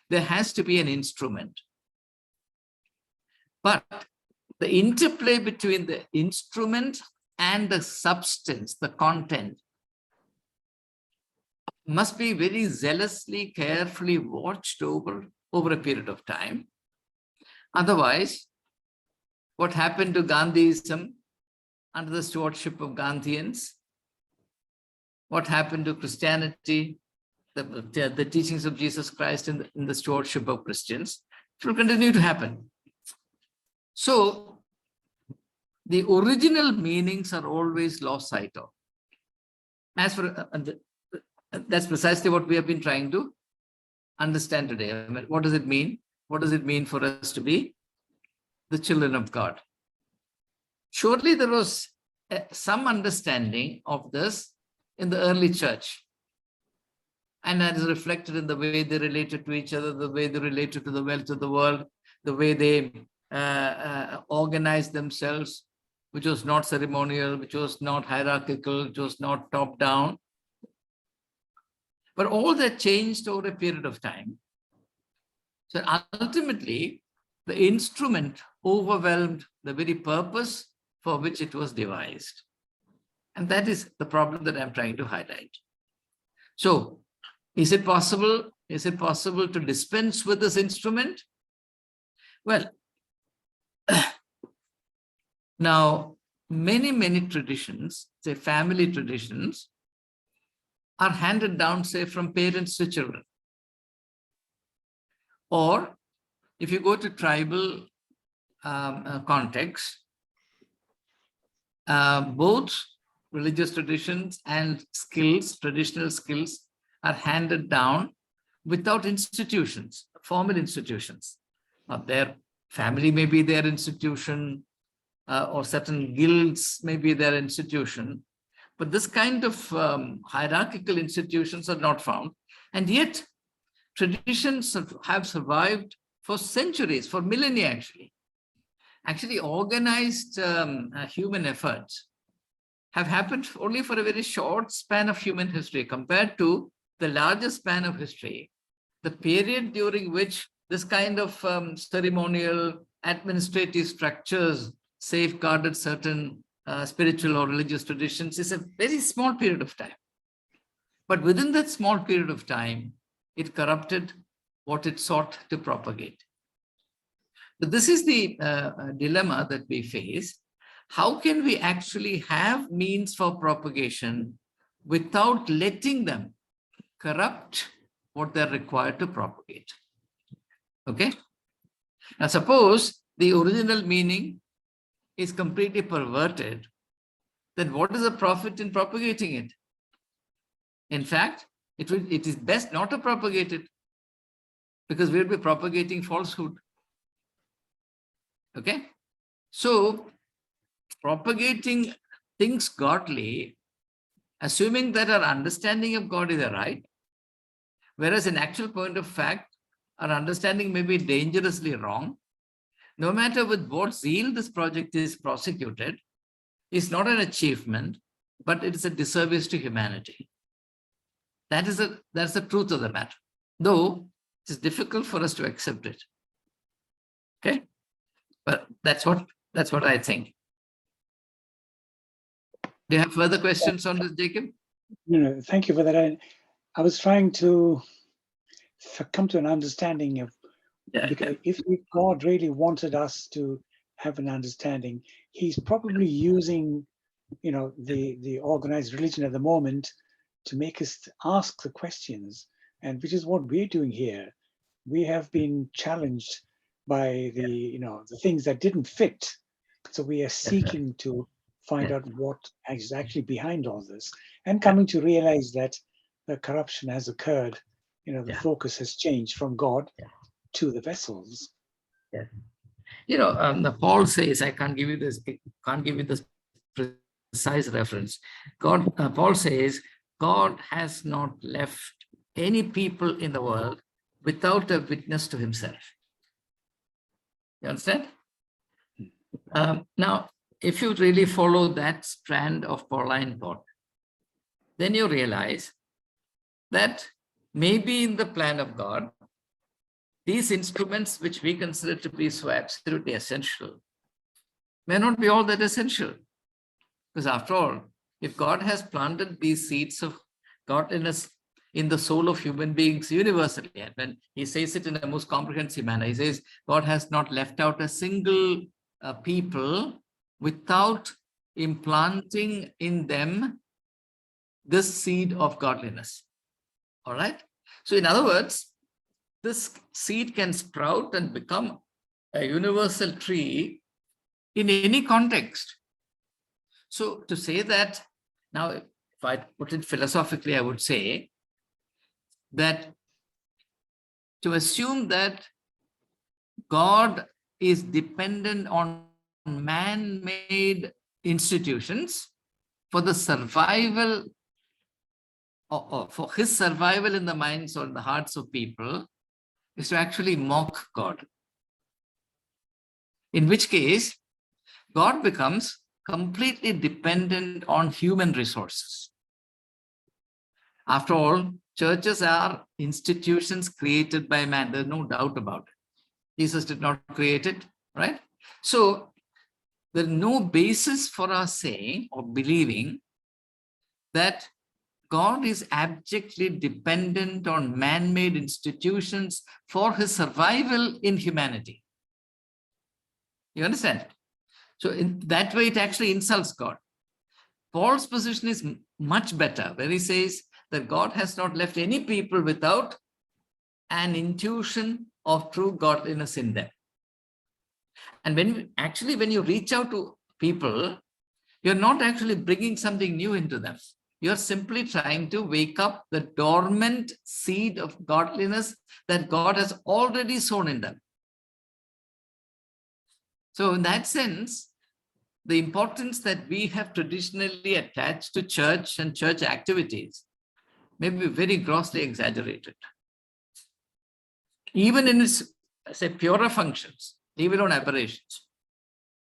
there has to be an instrument. But the interplay between the instrument and the substance, the content, must be very zealously, carefully watched over a period of time. Otherwise, what happened to Gandhism under the stewardship of Gandhians? What happened to Christianity, the teachings of Jesus Christ in the stewardship of Christians? It will continue to happen. So the original meanings are always lost sight of. As for that's precisely what we have been trying to understand today. I mean, what does it mean? What does it mean for us to be the children of God? Surely there was some understanding of this in the early church. And that is reflected in the way they related to each other, the way they related to the wealth of the world, the way they organized themselves, which was not ceremonial, which was not hierarchical, which was not top-down. But all that changed over a period of time. So ultimately, the instrument overwhelmed the very purpose for which it was devised. And that is the problem that I'm trying to highlight. So, is it possible to dispense with this instrument? Well, now, many traditions, say family traditions, are handed down, say, from parents to children. Or if you go to tribal context, both religious traditions and skills, traditional skills, are handed down without institutions, formal institutions. Their family may be their institution, or certain guilds may be their institution, but this kind of hierarchical institutions are not found. And yet, traditions have survived for centuries, for millennia actually. Actually, organized human efforts have happened only for a very short span of human history compared to the larger span of history, the period during which this kind of ceremonial administrative structures safeguarded certain spiritual or religious traditions is a very small period of time. But within that small period of time, it corrupted what it sought to propagate. So this is the dilemma that we face. How can we actually have means for propagation without letting them corrupt what they're required to propagate? Okay. Now, suppose the original meaning is completely perverted, then what is the profit in propagating it? In fact, it is best not to propagate it, because we'll be propagating falsehood. Okay. So, propagating things godly, assuming that our understanding of God is right, whereas in actual point of fact, our understanding may be dangerously wrong. No matter with what zeal this project is prosecuted, is not an achievement, but it is a disservice to humanity. That's the truth of the matter, though it is difficult for us to accept it. Okay, but that's what I think. Do you have further questions on this, Jacob? No, thank you for that. I was trying to come to an understanding of, because if God really wanted us to have an understanding, he's probably using, the organized religion at the moment to make us ask the questions, and which is what we're doing here. We have been challenged by the things that didn't fit, so we are seeking to find out what is actually behind all this, and coming to realize that the corruption has occurred. The focus has changed from God to the vessels. Paul says, I can't give you this precise reference. Paul says, God has not left any people in the world without a witness to himself. You understand? Now, if you really follow that strand of Pauline thought, then you realize that maybe in the plan of God, these instruments which we consider to be so absolutely essential may not be all that essential. Because after all, if God has planted these seeds of godliness in the soul of human beings universally. And when he says it in a most comprehensive manner, he says, God has not left out a single people without implanting in them this seed of godliness. All right. So in other words, this seed can sprout and become a universal tree in any context. So to say that, now if I put it philosophically, I would say that to assume that God is dependent on man-made institutions for the survival, or for his survival in the minds or the hearts of people, is to actually mock God. In which case, God becomes completely dependent on human resources. After all, churches are institutions created by man. There's no doubt about it. Jesus did not create it, right? So there's no basis for us saying or believing that God is abjectly dependent on man-made institutions for his survival in humanity. You understand? So in that way, it actually insults God. Paul's position is much better, where he says that God has not left any people without an intuition of true godliness in them. And when you reach out to people, you're not actually bringing something new into them. You're simply trying to wake up the dormant seed of godliness that God has already sown in them. So in that sense, the importance that we have traditionally attached to church and church activities may be very grossly exaggerated. Even in its, say, purer functions, leave alone aberrations,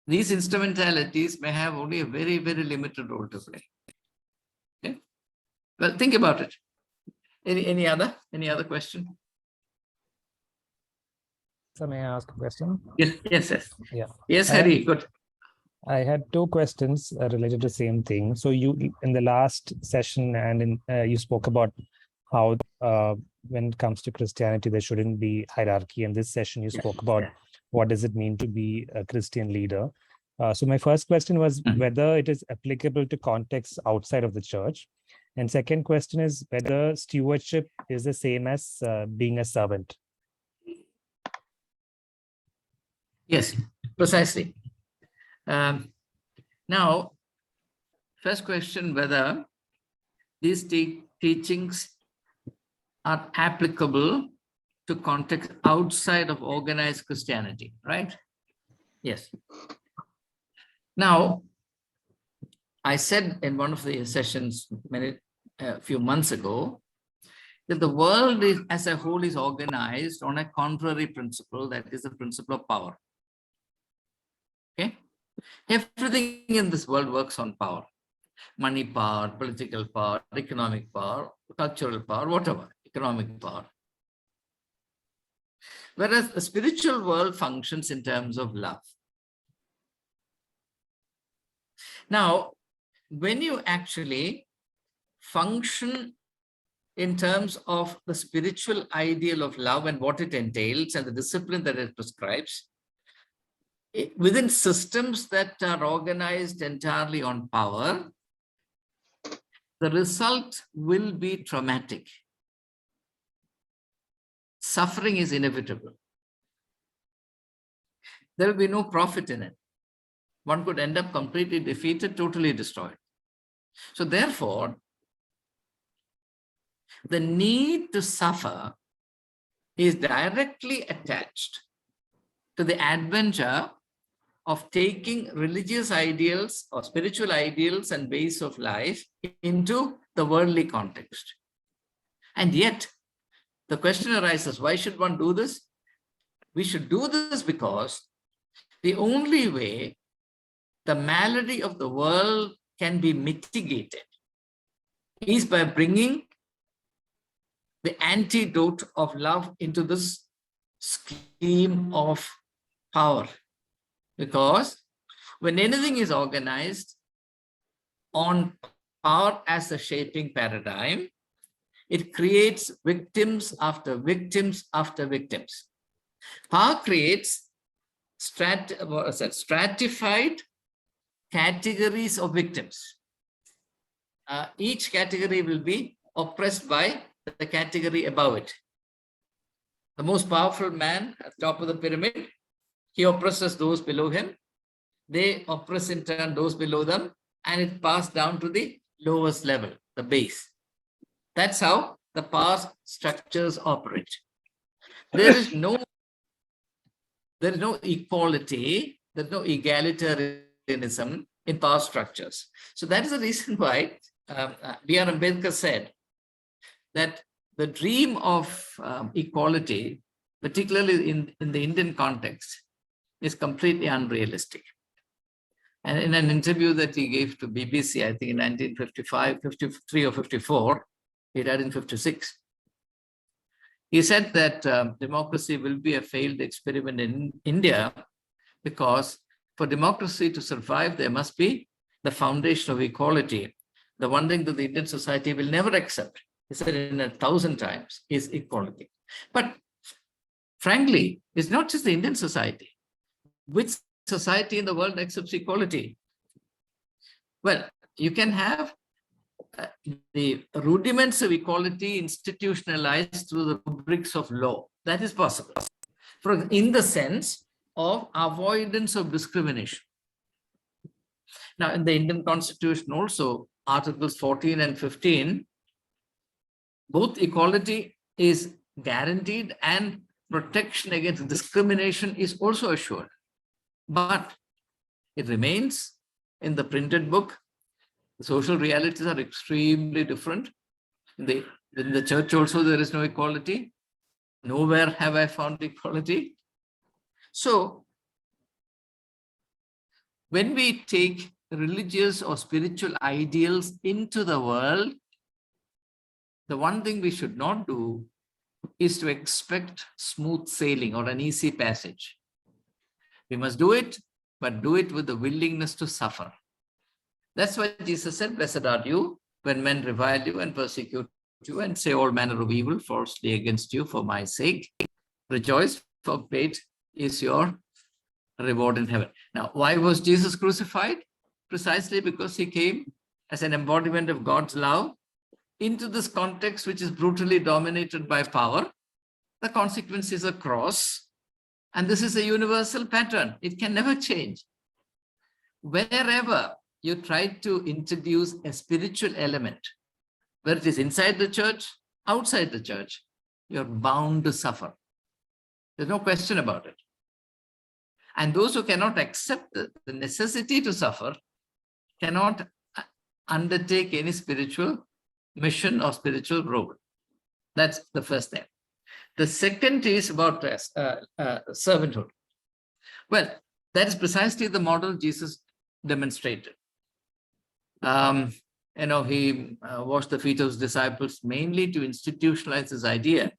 these instrumentalities may have only a very, very limited role to play. Okay? Well, think about it. Any other question? So may I ask a question? Yes. Yeah. Yes, Hari, good. I had two questions related to the same thing. So you, in the last session, and you spoke about how when it comes to Christianity, there shouldn't be hierarchy. And this session, you spoke about what does it mean to be a Christian leader. So my first question was whether it is applicable to contexts outside of the church. And second question is whether stewardship is the same as being a servant. Yes, precisely. Now, first question, whether these teachings are applicable to context outside of organized Christianity, right? Yes. Now, I said in one of the sessions a few months ago that the world as a whole is organized on a contrary principle, that is the principle of power. Okay? Everything in this world works on power. Money power, political power, economic power, cultural power, whatever, economic power. Whereas the spiritual world functions in terms of love. Now, when you actually function in terms of the spiritual ideal of love and what it entails and the discipline that it prescribes, within systems that are organized entirely on power, the result will be traumatic. Suffering is inevitable. There will be no profit in it. One could end up completely defeated, totally destroyed. So therefore, the need to suffer is directly attached to the adventure of taking religious ideals or spiritual ideals and ways of life into the worldly context. And yet, the question arises, why should one do this? We should do this because the only way the malady of the world can be mitigated is by bringing the antidote of love into this scheme of power. Because when anything is organized on power as a shaping paradigm, It creates victims after victims after victims. Power creates stratified categories of victims. Each category will be oppressed by the category above it. The most powerful man at the top of the pyramid, he oppresses those below him. They oppress in turn those below them, and it passed down to the lowest level, the base. That's how the power structures operate. There is no equality, there's no egalitarianism in power structures. So that is the reason why B.R. Ambedkar said that the dream of equality, particularly in the Indian context, is completely unrealistic. And in an interview that he gave to BBC, I think in 1955, 53 or 54, he died in 56. He said that democracy will be a failed experiment in India because for democracy to survive, there must be the foundation of equality. The one thing that the Indian society will never accept, he said in 1,000 times, is equality. But frankly, it's not just the Indian society. Which society in the world accepts equality? Well, you can have the rudiments of equality institutionalized through the rubrics of law. That is possible. In the sense of avoidance of discrimination. Now, in the Indian Constitution also, Articles 14 and 15, both equality is guaranteed and protection against discrimination is also assured. But it remains in the printed book. The social realities are extremely different. In the church also, there is no equality. Nowhere have I found equality. So, when we take religious or spiritual ideals into the world, the one thing we should not do is to expect smooth sailing or an easy passage. We must do it, but do it with the willingness to suffer. That's why Jesus said, "Blessed are you when men revile you and persecute you and say all manner of evil falsely against you for my sake. Rejoice, for great is your reward in heaven." Now, why was Jesus crucified? Precisely because he came as an embodiment of God's love into this context, which is brutally dominated by power. The consequence is a cross, and this is a universal pattern. It can never change. Wherever you try to introduce a spiritual element, whether it is inside the church, outside the church, you're bound to suffer. There's no question about it. And those who cannot accept the necessity to suffer cannot undertake any spiritual mission or spiritual role. That's the first thing. The second is about servanthood. Well, that is precisely the model Jesus demonstrated. He washed the feet of his disciples mainly to institutionalize this idea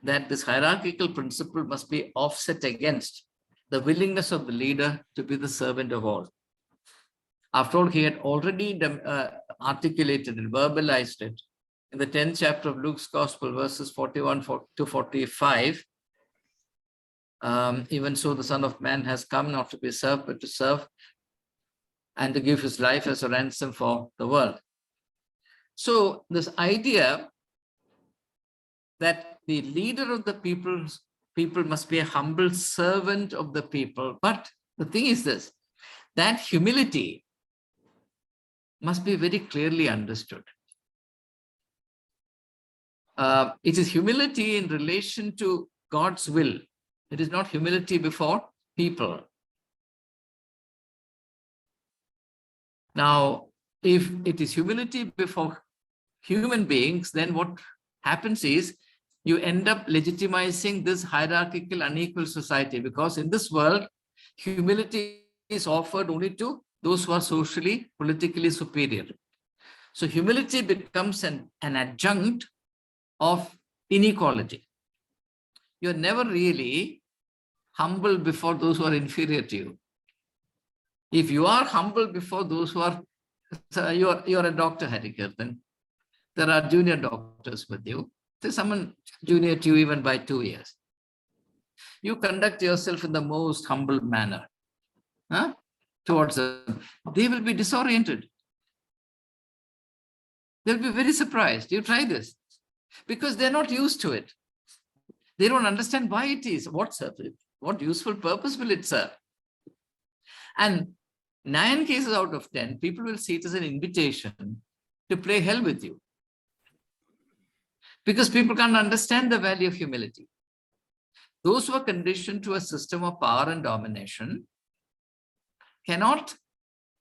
that this hierarchical principle must be offset against the willingness of the leader to be the servant of all. After all, he had already articulated and verbalized it in the 10th chapter of Luke's Gospel, verses 41 to 45. Even so, the Son of Man has come not to be served, but to serve and to give his life as a ransom for the world. So this idea that the leader of the people must be a humble servant of the people. But the thing is this, that humility must be very clearly understood. It is humility in relation to God's will. It is not humility before people. Now, if it is humility before human beings, then what happens is you end up legitimizing this hierarchical, unequal society, because in this world, humility is offered only to those who are socially, politically superior. So humility becomes an adjunct of inequality. You're never really humble before those who are inferior to you. If you are humble before those who are, you're a doctor, Harikirtan. There are junior doctors with you. There's someone junior to you even by 2 years. You conduct yourself in the most humble manner towards them. They will be disoriented. They'll be very surprised. You try this because they're not used to it. They don't understand why it is. What useful purpose will it serve? And 9 cases out of 10, people will see it as an invitation to play hell with you. Because people can't understand the value of humility. Those who are conditioned to a system of power and domination cannot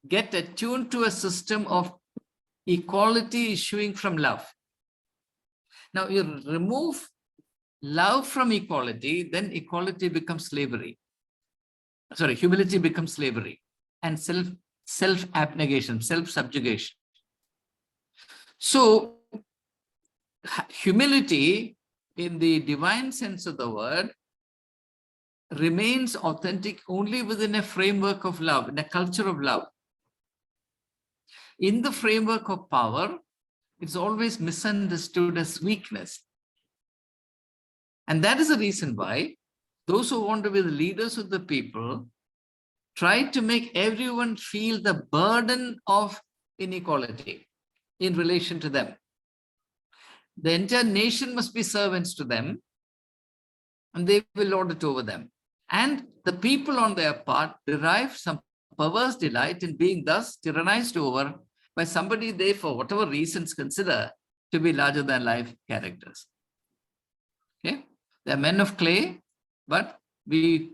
get attuned to a system of equality issuing from love. Now, you remove love from equality, then equality becomes slavery. Sorry, humility becomes slavery and self-abnegation, self-subjugation. So, humility in the divine sense of the word remains authentic only within a framework of love, in a culture of love. In the framework of power, it's always misunderstood as weakness. And that is the reason why those who want to be the leaders of the people try to make everyone feel the burden of inequality in relation to them. The entire nation must be servants to them, and they will lord it over them. And the people on their part derive some perverse delight in being thus tyrannized over by somebody they, for whatever reasons, consider to be larger than life characters. Okay? They're men of clay, but we,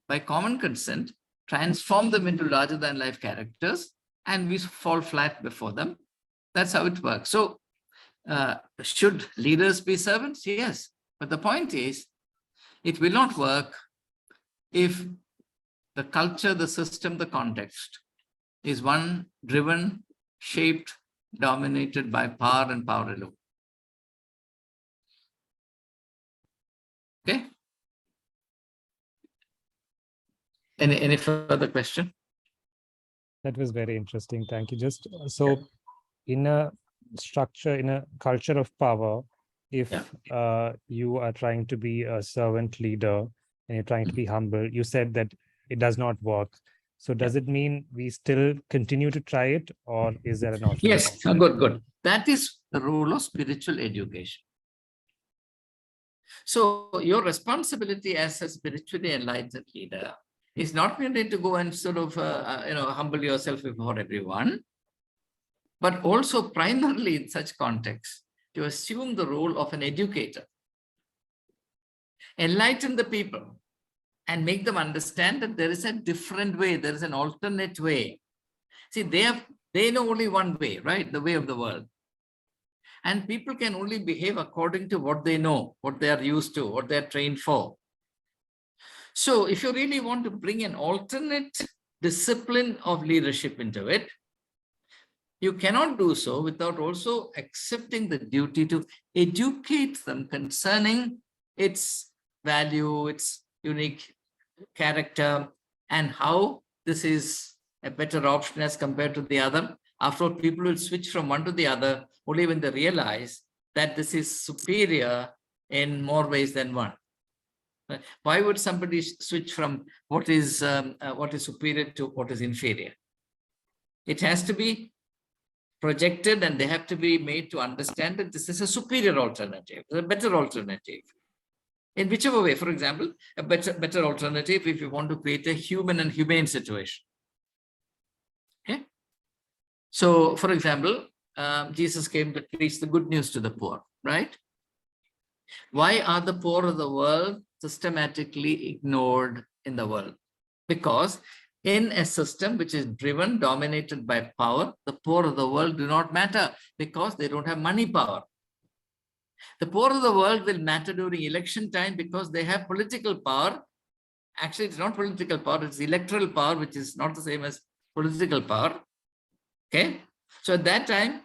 by common consent, transform them into larger than life characters, and we fall flat before them. That's how it works. So, should leaders be servants? Yes. But the point is, it will not work if the culture, the system, the context is one driven, shaped, dominated by power and power alone. Okay? Any further question? That was very interesting. Thank you. Just so in a structure, in a culture of power, if you are trying to be a servant leader and you're trying to be humble, you said that it does not work. So does it mean we still continue to try it, or is there an alternative? Yes, good. That is the role of spiritual education. So your responsibility as a spiritually enlightened leader is not merely to go and sort of, humble yourself before everyone, but also primarily in such contexts to assume the role of an educator. Enlighten the people and make them understand that there is a different way, there is an alternate way. See, they know only one way, right? The way of the world. And people can only behave according to what they know, what they are used to, what they are trained for. So if you really want to bring an alternate discipline of leadership into it, you cannot do so without also accepting the duty to educate them concerning its value, its unique character, and how this is a better option as compared to the other. After all, people will switch from one to the other only when they realize that this is superior in more ways than one. Why would somebody switch from what is superior to what is inferior? It has to be projected, and they have to be made to understand that this is a superior alternative, a better alternative. In whichever way, for example, a better alternative if you want to create a human and humane situation. Okay. So, for example, Jesus came to preach the good news to the poor, right? Why are the poor of the world systematically ignored in the world? Because in a system which is driven, dominated by power, the poor of the world do not matter because they don't have money power. The poor of the world will matter during election time because they have political power. Actually, it's not political power, it's electoral power, which is not the same as political power. Okay. So at that time,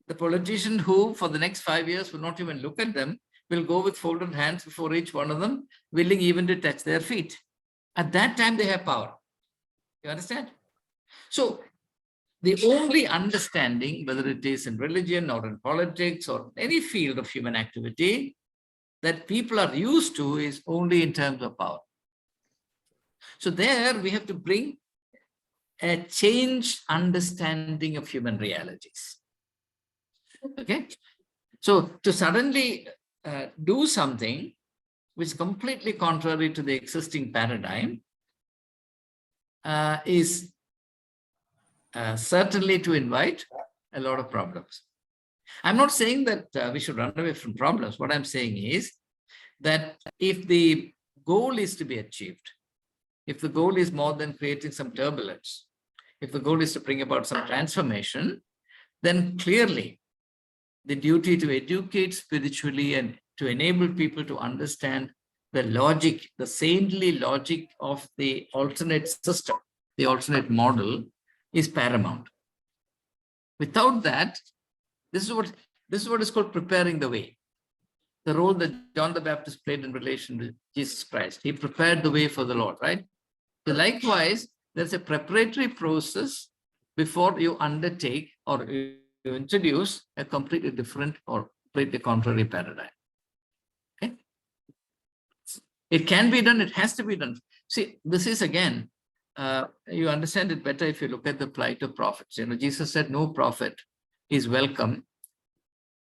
the politician who for the next 5 years will not even look at them will go with folded hands before each one of them, willing even to touch their feet. At that time, they have power. You understand? So the only understanding, whether it is in religion or in politics or any field of human activity, that people are used to is only in terms of power. So there we have to bring a changed understanding of human realities. Okay, so to suddenly do something which is completely contrary to the existing paradigm is certainly to invite a lot of problems. I'm not saying that we should run away from problems. What I'm saying is that if the goal is to be achieved, if the goal is more than creating some turbulence, if the goal is to bring about some transformation, then clearly the duty to educate spiritually and to enable people to understand the logic, the saintly logic of the alternate system, the alternate model, is paramount. Without that, this is what is called preparing the way. The role that John the Baptist played in relation to Jesus Christ. He prepared the way for the Lord, right? So likewise, there's a preparatory process before you undertake or you introduce a completely different or completely contrary paradigm. Okay? It can be done, it has to be done. See, this is again, you understand it better if you look at the plight of prophets. You know, Jesus said no prophet is welcome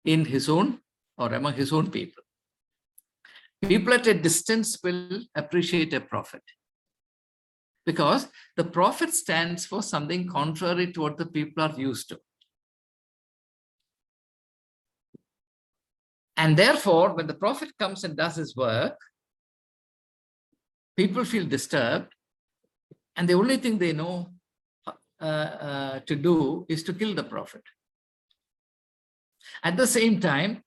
in his own or among his own people. People at a distance will appreciate a prophet because the prophet stands for something contrary to what the people are used to. And therefore, when the prophet comes and does his work, people feel disturbed, and the only thing they know to do is to kill the prophet. At the same time,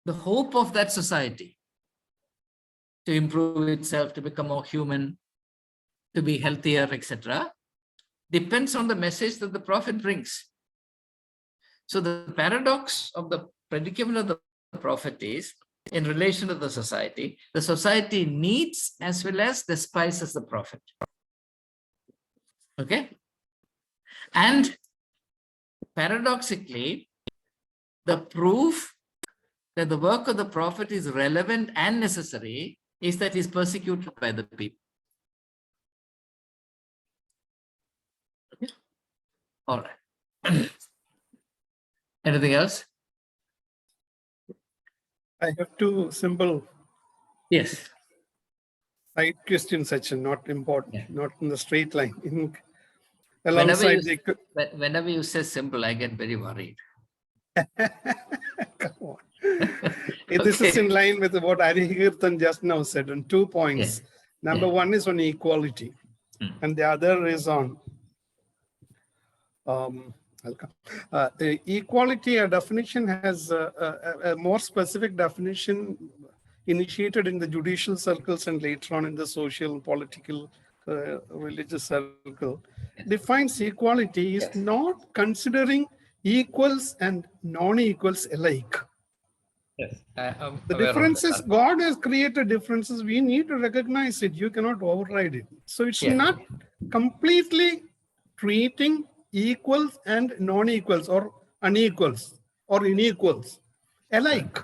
the hope of that society to improve itself, to become more human, to be healthier, etc., depends on the message that the prophet brings. So the paradox of the predicament of the prophet is, in relation to the society needs as well as despises the prophet. Okay? And paradoxically, the proof that the work of the prophet is relevant and necessary is that he's persecuted by the people. Okay? All right. Anything else? I have two simple Yes. side questions, section, not important, Yeah. not in the straight line. Whenever Alongside you say simple, I get very worried. Come on. This is in line with what Arihirthan just now said on 2 points. Yeah. Number Yeah. one is on equality, and the other is on equality. A definition has a more specific definition initiated in the judicial circles and later on in the social, political, religious circle. Defines equality is not considering equals and non-equals alike. Yes. The differences, God has created differences. We need to recognize it. You cannot override it. So it's not completely treating equals and non-equals or unequals or inequals alike.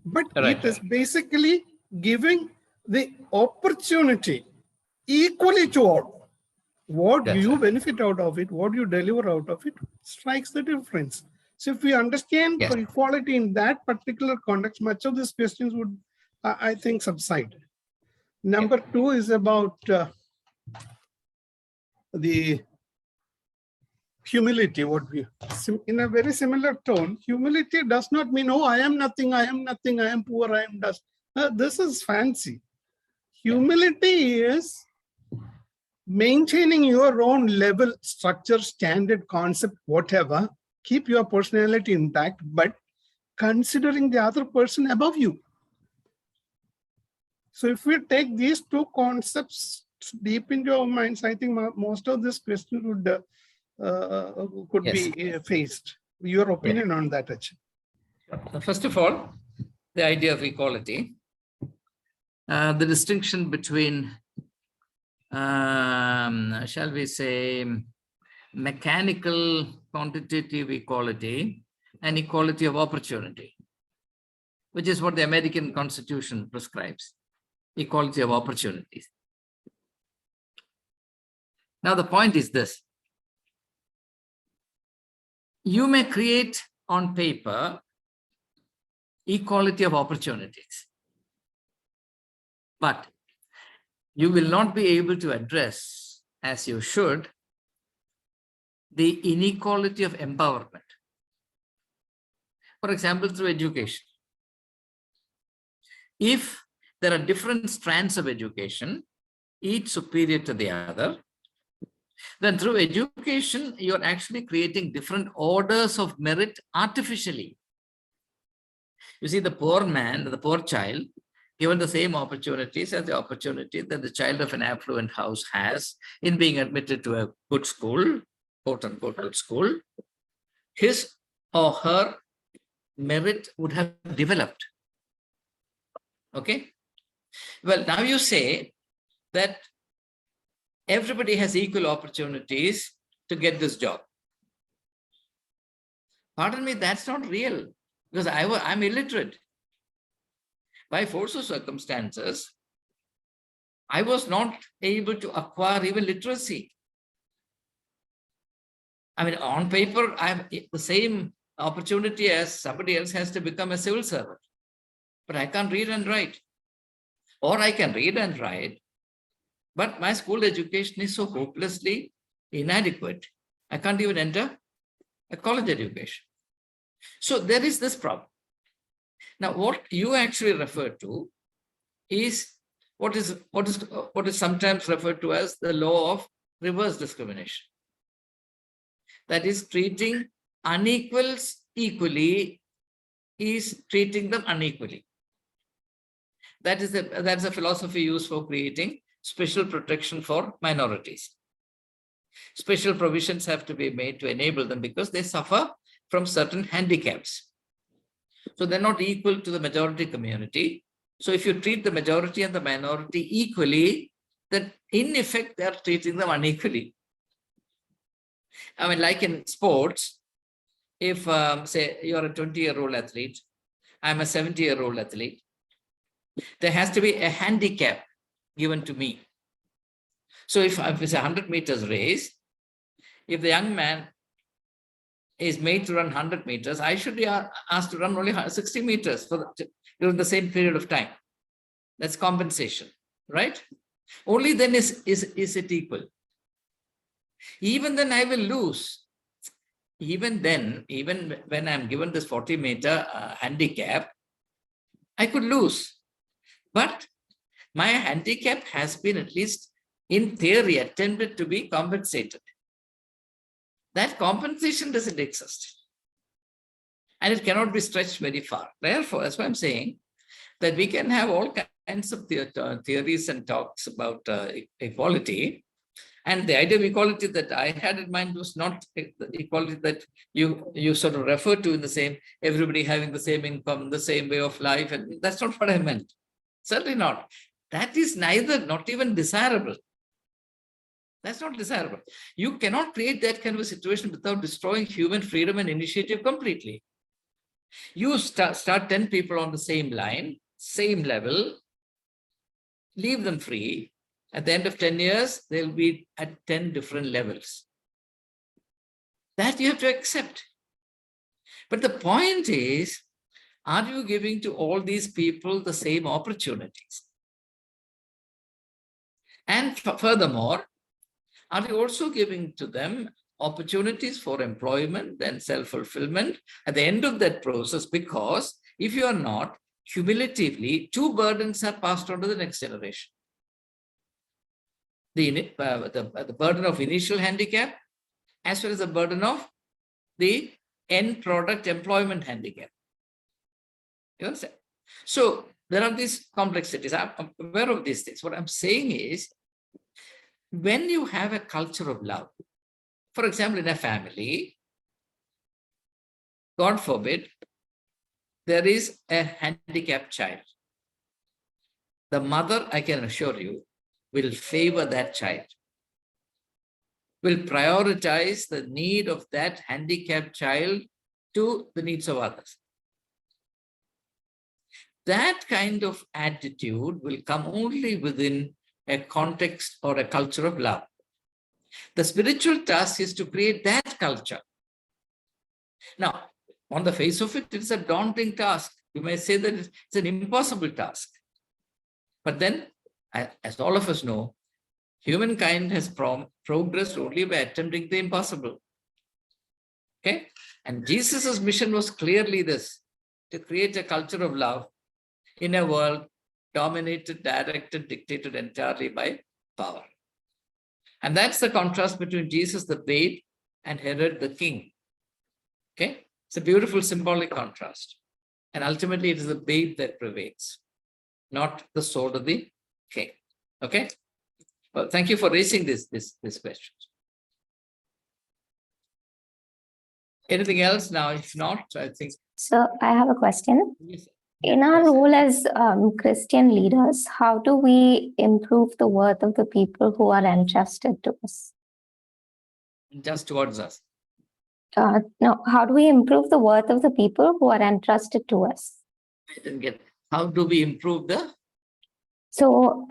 But it is basically giving the opportunity equally to all. What you benefit out of it, what you deliver out of it, strikes the difference. So if we understand equality in that particular context, much of these questions would, I think, subside. Number two is about the humility. What we, in a very similar tone, humility does not mean, oh, I am nothing, I am nothing, I am poor, I am dust. This is fancy. Humility is maintaining your own level, structure, standard, concept, whatever. Keep your personality intact, but considering the other person above you. So if we take these two concepts deep into our minds, I think most of this question would could be faced. Your opinion on that, Achin? First of all, the idea of equality, the distinction between, shall we say, mechanical quantitative equality and equality of opportunity, which is what the American Constitution prescribes, equality of opportunities. Now, the point is this. You may create on paper equality of opportunities, but you will not be able to address, as you should, the inequality of empowerment. For example, through education. If there are different strands of education, each superior to the other, then through education, you're actually creating different orders of merit artificially. You see, the poor man, the poor child, given the same opportunities as the opportunity that the child of an affluent house has in being admitted to a good school, quote unquote good school, his or her merit would have developed. Okay? Well, now you say that everybody has equal opportunities to get this job. Pardon me, that's not real, because I'm illiterate. By force of circumstances, I was not able to acquire even literacy. I mean, on paper, I have the same opportunity as somebody else has to become a civil servant, but I can't read and write. Or I can read and write, but my school education is so hopelessly inadequate. I can't even enter a college education. So there is this problem. Now, what you actually refer to is what is sometimes referred to as the law of reverse discrimination. That is, treating unequals equally is treating them unequally. That's a philosophy used for creating special protection for minorities. Special provisions have to be made to enable them because they suffer from certain handicaps. So they're not equal to the majority community. So if you treat the majority and the minority equally, then in effect, they're treating them unequally. I mean, like in sports, if say you're a 20-year-old athlete, I'm a 70-year-old athlete, there has to be a handicap given to me. So if it's a 100 meters race, if the young man is made to run 100 meters, I should be asked to run only 60 meters during the same period of time. That's compensation, right? Only then is it equal. Even then I will lose. Even then, even when I'm given this 40-meter handicap, I could lose. But my handicap has been, at least in theory, attempted to be compensated. That compensation doesn't exist. And it cannot be stretched very far. Therefore, that's why I'm saying that we can have all kinds of theories and talks about equality. And the idea of equality that I had in mind was not the equality that you sort of refer to in the same, everybody having the same income, the same way of life. And that's not what I meant. Certainly not. That is not even desirable. That's not desirable. You cannot create that kind of a situation without destroying human freedom and initiative completely. You start 10 people on the same line, same level, leave them free. At the end of 10 years, they'll be at 10 different levels. That you have to accept. But the point is, are you giving to all these people the same opportunities? And furthermore, are you also giving to them opportunities for employment and self-fulfillment at the end of that process? Because if you are not, cumulatively, two burdens are passed on to the next generation. The burden of initial handicap, as well as the burden of the end product employment handicap. You understand? So there are these complexities. I'm aware of these things. What I'm saying is, when you have a culture of love, for example, in a family, God forbid, there is a handicapped child. The mother, I can assure you, will favor that child. will prioritize the need of that handicapped child to the needs of others. That kind of attitude will come only within a context or a culture of love. The spiritual task is to create that culture. Now, on the face of it, it's a daunting task. You may say that it's an impossible task. But then, as all of us know, humankind has progressed only by attempting the impossible. Okay? And Jesus' mission was clearly this, to create a culture of love in a world dominated, directed, dictated entirely by power. And that's the contrast between Jesus the babe and Herod the king. Okay? It's a beautiful symbolic contrast. And ultimately, it is the babe that prevails, not the sword of the king. Okay? Well, thank you for raising this question. Anything else now? If not, I think. So I have a question. Yes. In our role as Christian leaders, how do we improve the worth of the people who are entrusted to us? Just towards us. No, how do we improve the worth of the people who are entrusted to us? I didn't get. How do we improve the? So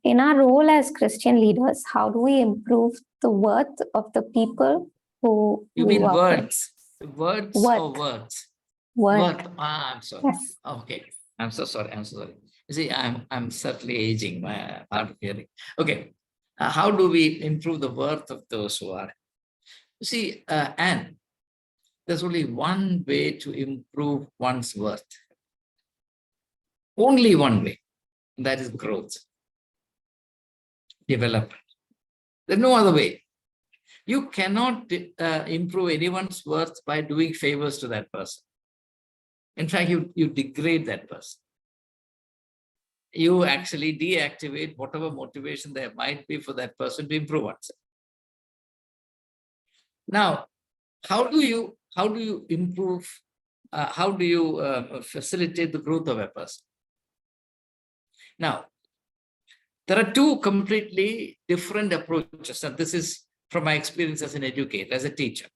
in our role as Christian leaders, how do we improve the worth of the people who You we mean work words? Words or Worth. words? with? Worth. I'm sorry. Yes. Okay. I'm so sorry. I'm so sorry. You see, I'm certainly aging. My hard of hearing. Okay. How do we improve the worth of those who are? You see, Anne, there's only one way to improve one's worth. Only one way. And that is growth, development. There's no other way. You cannot improve anyone's worth by doing favors to that person. In fact, you degrade that person. You actually deactivate whatever motivation there might be for that person to improve oneself. Now, how do you improve? How do you facilitate the growth of a person? Now, there are two completely different approaches, and this is from my experience as an educator, as a teacher.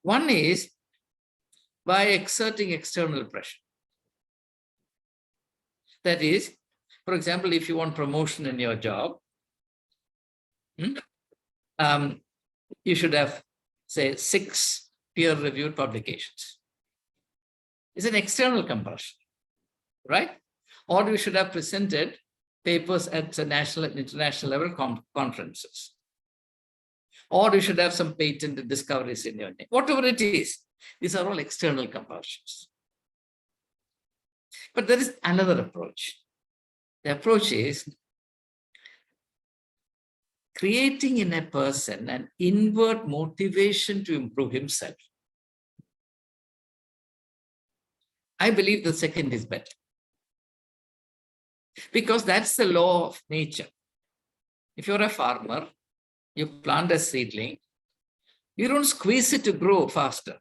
One is by exerting external pressure. That is, for example, if you want promotion in your job, you should have, say, 6 peer-reviewed publications. It's an external compulsion, right? Or you should have presented papers at the national and international level conferences. Or you should have some patent discoveries in your name. Whatever it is, these are all external compulsions. But there is another approach. The approach is creating in a person an inward motivation to improve himself. I believe the second is better. Because that's the law of nature. If you're a farmer, you plant a seedling, you don't squeeze it to grow faster.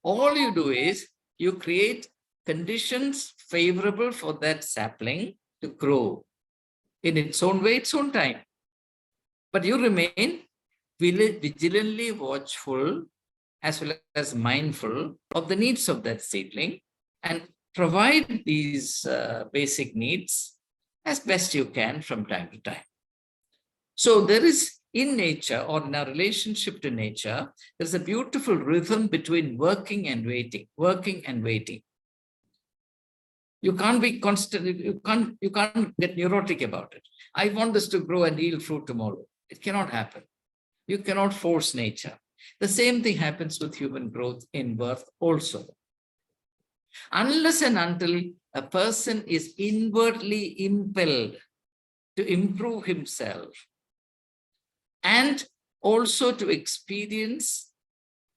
All you do is you create conditions favorable for that sapling to grow in its own way, its own time. But you remain vigilantly watchful as well as mindful of the needs of that seedling and provide these basic needs as best you can from time to time. So there is in nature or in our relationship to nature, there's a beautiful rhythm between working and waiting, working and waiting. You can't be constant, you can't get neurotic about it. I want this to grow and yield fruit tomorrow. It cannot happen. You cannot force nature. The same thing happens with human growth in birth also. Unless and until a person is inwardly impelled to improve himself and also to experience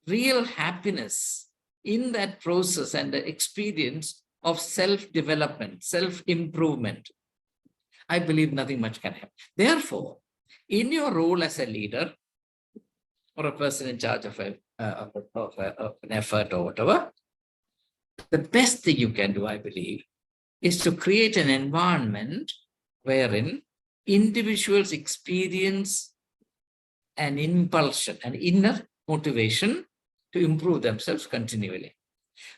real happiness in that process and the experience of self-development, self-improvement, I believe nothing much can happen. Therefore, in your role as a leader or a person in charge of an effort or whatever, the best thing you can do, I believe, is to create an environment wherein individuals experience an impulsion, an inner motivation to improve themselves continually.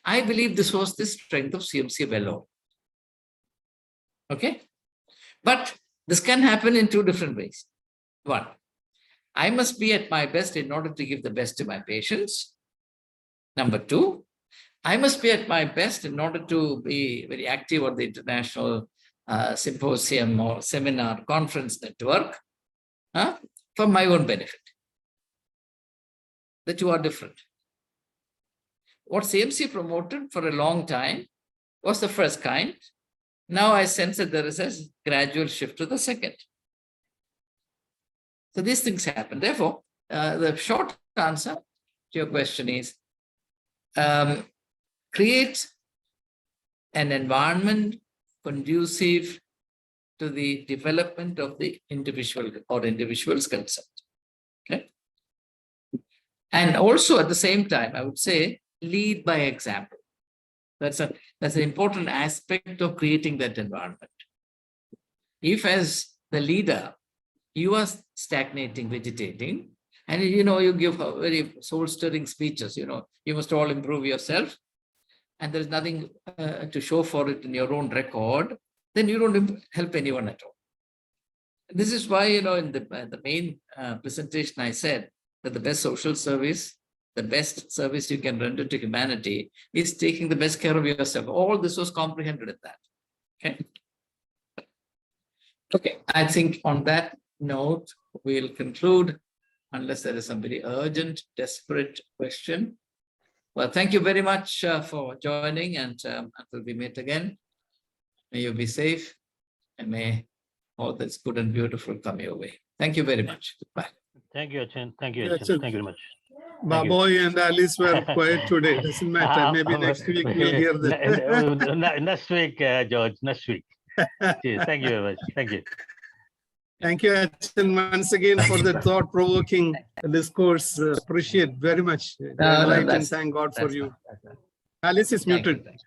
I believe this was the strength of CMC alone. Okay? But this can happen in two different ways. One, I must be at my best in order to give the best to my patients. Number two, I must be at my best in order to be very active on the international symposium or seminar conference network for my own benefit. The two are different. What CMC promoted for a long time was the first kind. Now I sense that there is a gradual shift to the second. So these things happen. Therefore, the short answer to your question is create an environment conducive to the development of the individual or individuals concerned. Okay. And also at the same time, I would say, lead by example. That's an important aspect of creating that environment. If as the leader, you are stagnating, vegetating, and you give very soul-stirring speeches, you must all improve yourself, and there's nothing to show for it in your own record, then you don't help anyone at all. This is why, in the main presentation, I said that the best social service, the best service you can render to humanity is taking the best care of yourself. All this was comprehended in that. Okay. Okay. I think on that note, we'll conclude unless there is some very urgent, desperate question. Well, thank you very much for joining, and until we meet again, may you be safe and may all that's good and beautiful come your way. Thank you very much. Goodbye. Thank you, Achin. Thank you, Yeah, Achin. Thank you very much. Baboy and Alice were quiet today. Doesn't matter. Maybe next week we'll hear them. Next week, George. Next week. Cheers. Thank you very much. Thank you. Thank you, Achin, once again for the thought-provoking discourse. Appreciate very much. And thank God for you. Alice is muted. Alice.